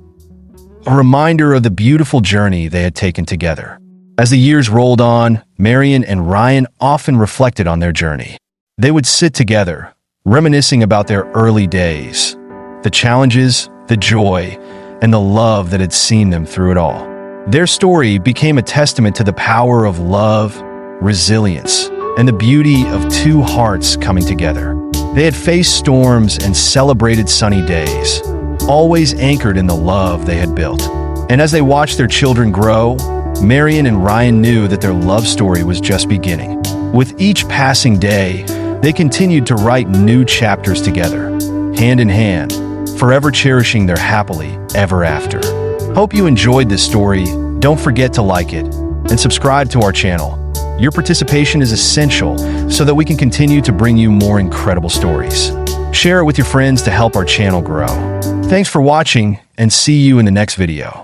a reminder of the beautiful journey they had taken together. As the years rolled on, Marian and Ryan often reflected on their journey. They would sit together, reminiscing about their early days, the challenges, the joy, and the love that had seen them through it all. Their story became a testament to the power of love, resilience, and the beauty of two hearts coming together. They had faced storms and celebrated sunny days, always anchored in the love they had built. And as they watched their children grow, Marian and Ryan knew that their love story was just beginning. With each passing day, they continued to write new chapters together, hand in hand, forever cherishing their happily ever after. Hope you enjoyed this story. Don't forget to like it and subscribe to our channel. Your participation is essential so that we can continue to bring you more incredible stories. Share it with your friends to help our channel grow. Thanks for watching, and see you in the next video.